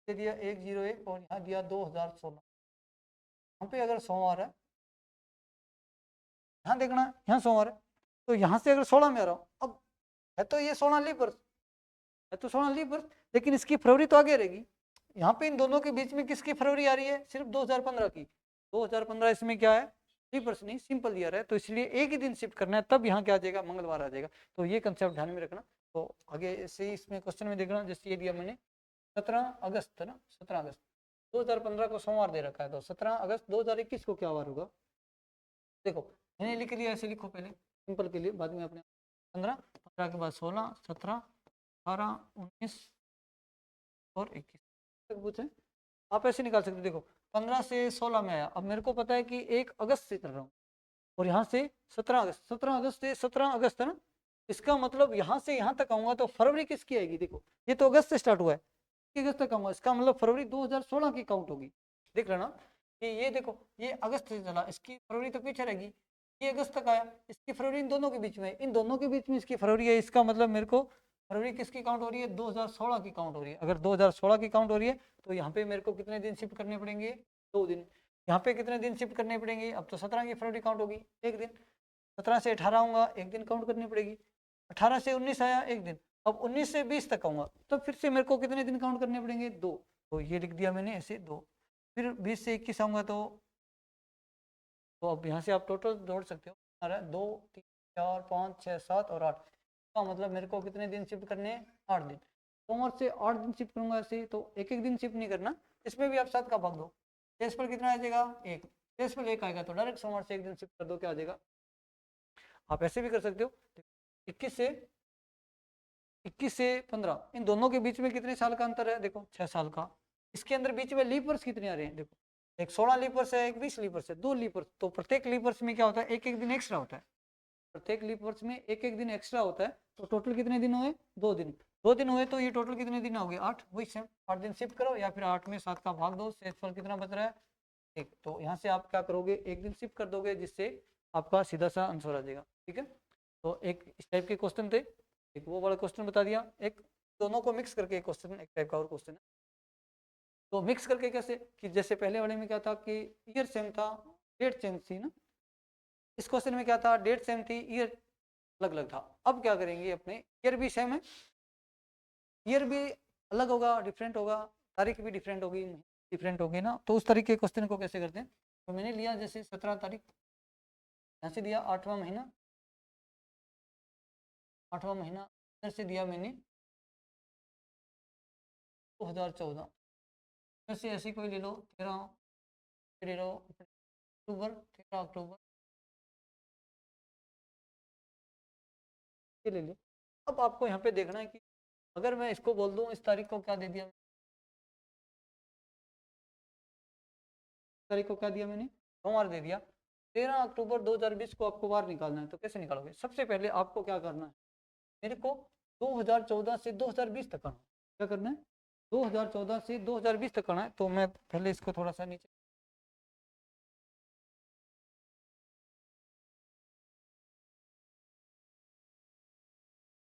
दे दिया 1 0 1, और यहाँ दिया 2016, यहाँ पे अगर सोमवार है, यहाँ देखना यहाँ सोमवार है, तो यहाँ से अगर 16 में आ रहा हूँ, अब है तो ये 16 लीप वर्ष है, तो 16 लीप वर्ष, लेकिन इसकी फरवरी तो आगे रहेगी। यहाँ पे इन दोनों के बीच में किसकी फरवरी आ रही है? सिर्फ 2015 की। 2015 इसमें क्या है? लीप वर्ष नहीं, सिंपल ईयर है, तो इसलिए एक ही दिन शिफ्ट करना है, तब यहाँ क्या आ जाएगा? मंगलवार आ जाएगा। तो ये कंसेप्ट ध्यान में रखना। तो आगे से इसमें क्वेश्चन में देखना, जैसे ये दिया मैंने 17 अगस्त है ना, 17 अगस्त 2015 को सोमवार दे रखा है, तो 17 अगस्त 2021 को क्या वार होगा? देखो मैंने लिख लिया, ऐसे लिखो पहले सिंपल के लिए, बाद में अपने 15, 15 के बाद 16, 17, 18, 19, और 21 तक पूछे। आप ऐसे निकाल सकते हो, देखो 15 से 16 में आया, अब मेरे को पता है कि 1 अगस्त से कर रहा हूँ और यहाँ से 17 अगस्त, 17 अगस्त से 17 अगस्त है ना, इसका मतलब यहाँ से यहाँ तक आऊंगा तो फरवरी किसकी आएगी, देखो ये तो अगस्त से स्टार्ट हुआ है, अगस्त तक आऊंगा, इसका मतलब फरवरी 2016 की काउंट होगी। देख लेना कि ये देखो ये अगस्त से चला, इसकी फरवरी तो पीछे रहेगी, ये अगस्त तक आया, इसकी फरवरी इन दोनों के बीच में, इन दोनों के बीच में इसकी फरवरी है, इसका मतलब मेरे को फरवरी किसकी काउंट हो रही है, 2016 की काउंट हो रही है। अगर 2016 की काउंट हो रही है तो यहाँ पे मेरे को कितने दिन शिफ्ट करने पड़ेंगे, 2 दिन। यहाँ पे कितने दिन शिफ्ट करने पड़ेंगे, अब तो 17 की फरवरी काउंट होगी, 1 दिन। 17 से 18 आऊंगा, 1 दिन काउंट करनी पड़ेगी। 18 से 19 आया, 1 दिन। अब 19 से 20 तक आऊंगा तो फिर से मेरे को कितने दिन काउंट करने पड़ेंगे, 2। तो ये लिख दिया मैंने ऐसे 2। फिर 20 से 21 आऊंगा तो अब यहाँ से आप टोटल जोड़ सकते हो, अरे 2 3 4 5 6 7 और 8 का मतलब मेरे को कितने दिन शिफ्ट करने हैं, 8 दिन। सोमवार से 8 दिन शिफ्ट करूंगा ऐसे, तो एक एक दिन शिफ्ट नहीं करना, इसमें भी आप 7 का भाग दो, शेष पर कितना आ जाएगा, 1, शेष पर 1 आएगा तो डायरेक्ट सोमवार से 1 दिन शिफ्ट कर दो, क्या आ जाएगा। आप ऐसे भी कर सकते हो, 21 से 15 इन दोनों के बीच में कितने साल का अंतर है, देखो 6 साल का। इसके अंदर बीच में लीप वर्ष कितने आ रहे हैं, देखो एक 16 लीप वर्ष है, एक 20 लीप वर्ष है, 2 लीप वर्ष, तो प्रत्येक लीप वर्ष में क्या होता है, एक एक दिन एक्स्ट्रा होता है, प्रत्येक लीप वर्ष में एक एक दिन एक्स्ट्रा होता है। तो टोटल कितने दिन हुए, 2 दिन, 2 दिन हुए, तो ये टोटल कितने दिन हो गए, 8, वही सेम 8 दिन शिफ्ट करो या फिर 8 में 7 का भाग दो, शेषफल कितना बच रहा है, 1। तो यहाँ से आप क्या करोगे, 1 दिन शिफ्ट कर दोगे, जिससे आपका सीधा सा आंसर आ जाएगा। ठीक है, तो एक इस टाइप के क्वेश्चन थे, एक वो वाला क्वेश्चन बता दिया, एक दोनों को मिक्स करके एक क्वेश्चन, एक टाइप का और क्वेश्चन है। तो मिक्स करके कैसे, कि जैसे पहले वाले में क्या था कि ईयर सेम था, डेट सेम थी ना, इस क्वेश्चन में क्या था, डेट सेम थी, ईयर अलग अलग था। अब क्या करेंगे, अपने ईयर भी सेम है, ईयर भी अलग होगा, डिफरेंट होगा, तारीख भी डिफरेंट होगी ना, तो उस तरीके के क्वेश्चन को कैसे करते हैं। तो मैंने लिया जैसे 17 तारीख, यहाँ से दिया 8वां महीना, 8वां महीना इधर से दिया मैंने 2014, इधर से ऐसी कोई ले लो 13 ले लो अक्टूबर, 13 अक्टूबर ये ले लो। अब आपको यहाँ पे देखना है कि अगर मैं इसको बोल दूँ, इस तारीख को क्या दे दिया, तारीख को क्या दिया मैंने, सोमवार दे दिया, 13 अक्टूबर 2020 को आपको बाहर निकालना है, तो कैसे निकालोगे, सबसे पहले आपको क्या करना है, मेरे को 2014 से 2020 तक करना है, क्या करना है, 2014 से 2020 तक करना है। तो मैं पहले इसको थोड़ा सा नीचे,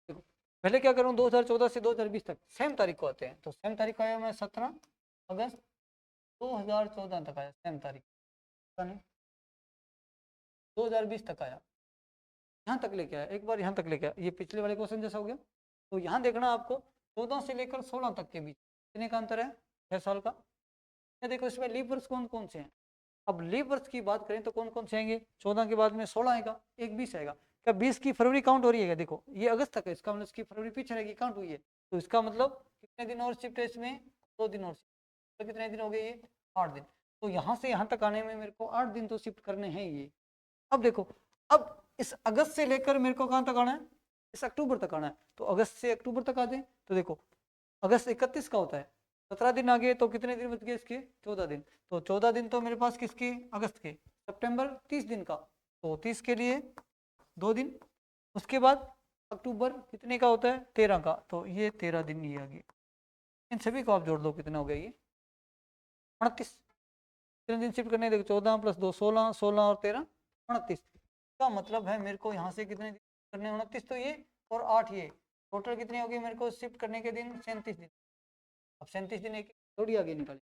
देखो पहले क्या करूँ, 2014 से 2020 तक सेम तारीख को आते हैं, तो सेम तारीख को आया मैं 17 अगस्त 2014 तक आया, सेम तारीख 2020 तक आया, यहाँ तक लेके आया, एक बार यहाँ तक लेके आया, ये पिछले वाले क्वेश्चन जैसा हो गया। तो यहाँ देखना आपको 14 से लेकर 16 तक के बीच कितने का अंतर है, 6 साल का। ये देखो इसमें लीप वर्ष कौन कौन से हैं, अब लीप वर्ष की बात करें तो कौन कौन से आएंगे, 14 के बाद में 16 आएगा, एक 20 आएगा, क्या 20 की फरवरी काउंट हो रही है, देखो ये अगस्त तक है, इसका मतलब इसकी फरवरी पीछे रहेगी, काउंट हुई है, तो इसका मतलब कितने दिन और शिफ्ट है इसमें, 2 दिन और शिफ्ट, तो कितने दिन हो गए ये, 8 दिन। तो यहाँ से यहाँ तक आने में मेरे को 8 दिन तो शिफ्ट करने हैं ये। अब देखो, अब इस अगस्त से लेकर मेरे को कहाँ तक आना है, इस अक्टूबर तक आना है, तो अगस्त से अक्टूबर तक आ जाए, तो देखो अगस्त 31 का होता है, 17 दिन आ गए, तो कितने दिन बच गए इसके, 14 दिन, तो 14 दिन तो मेरे पास किसके, अगस्त के। सितंबर 30 दिन का, तो 30 के लिए 2 दिन, उसके बाद अक्टूबर कितने का होता है, 13 का, तो ये 13 दिन ये आ गए, इन सभी को आप जोड़ दो, कितना हो गया ये 29। कितने दिन शिफ्ट करने, देखो 14 + 2 16, 16 और 13 29 का मतलब है मेरे को यहाँ से कितने दिन करने, 29, तो ये और 8 ये टोटल कितने हो गए मेरे को शिफ्ट करने के दिन, 37 दिन। अब 37 दिन एक थोड़ी आगे निकालें,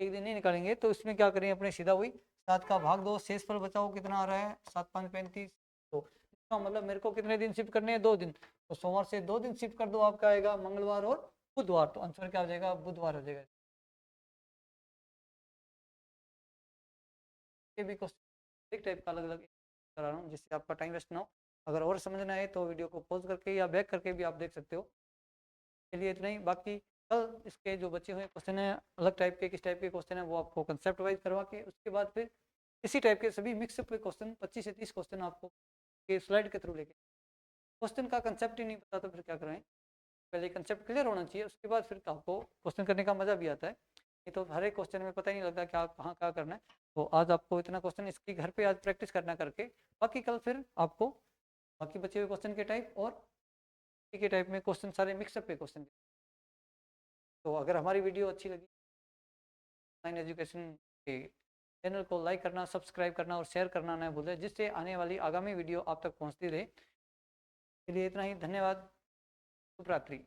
एक दिन नहीं निकालेंगे, तो इसमें क्या करें, अपने सीधा हुई 7 का भाग दो, शेष पर बचाओ, कितना आ रहा है 7 5 35, तो इसका मतलब मेरे को कितने दिन शिफ्ट करने हैं, 2 दिन, तो सोमवार से 2 दिन शिफ्ट कर दो, आपका आएगा मंगलवार और बुधवार, तो आंसर क्या हो जाएगा, बुधवार हो जाएगा। ये भी क्वेश्चन एक टाइप का अलग अलग करा रहा हूँ, जिससे आपका टाइम वेस्ट ना हो। अगर और समझना है तो वीडियो को पॉज करके या बैक करके भी आप देख सकते हो। चलिए इतना ही, बाकी कल इसके जो बचे हुए क्वेश्चन हैं अलग टाइप के, किस टाइप के क्वेश्चन है वो आपको कंसेप्ट वाइज करवा के, उसके बाद फिर इसी टाइप के सभी मिक्सअप के क्वेश्चन 25 से 30 क्वेश्चन आपको के स्लाइड के थ्रू लेके, क्वेश्चन का कंसेप्ट ही नहीं पता तो फिर क्या कराएं। पहले कंसेप्ट क्लियर होना चाहिए, उसके बाद फिर आपको क्वेश्चन करने का मजा भी आता है। नहीं तो हर एक क्वेश्चन में पता ही नहीं लगता क्या कहाँ क्या करना है। तो आज आपको इतना क्वेश्चन इसकी घर पे आज प्रैक्टिस करना करके, बाकी कल फिर आपको बाकी बचे हुए क्वेश्चन के टाइप और के टाइप में क्वेश्चन सारे मिक्सअप के क्वेश्चन। तो अगर हमारी वीडियो अच्छी लगी, ऑनलाइन एजुकेशन के चैनल को लाइक करना, सब्सक्राइब करना और शेयर करना ना भूलें, जिससे आने वाली आगामी वीडियो आप तक पहुंचती रहे। इसलिए इतना ही, धन्यवाद, शुभ रात्रि।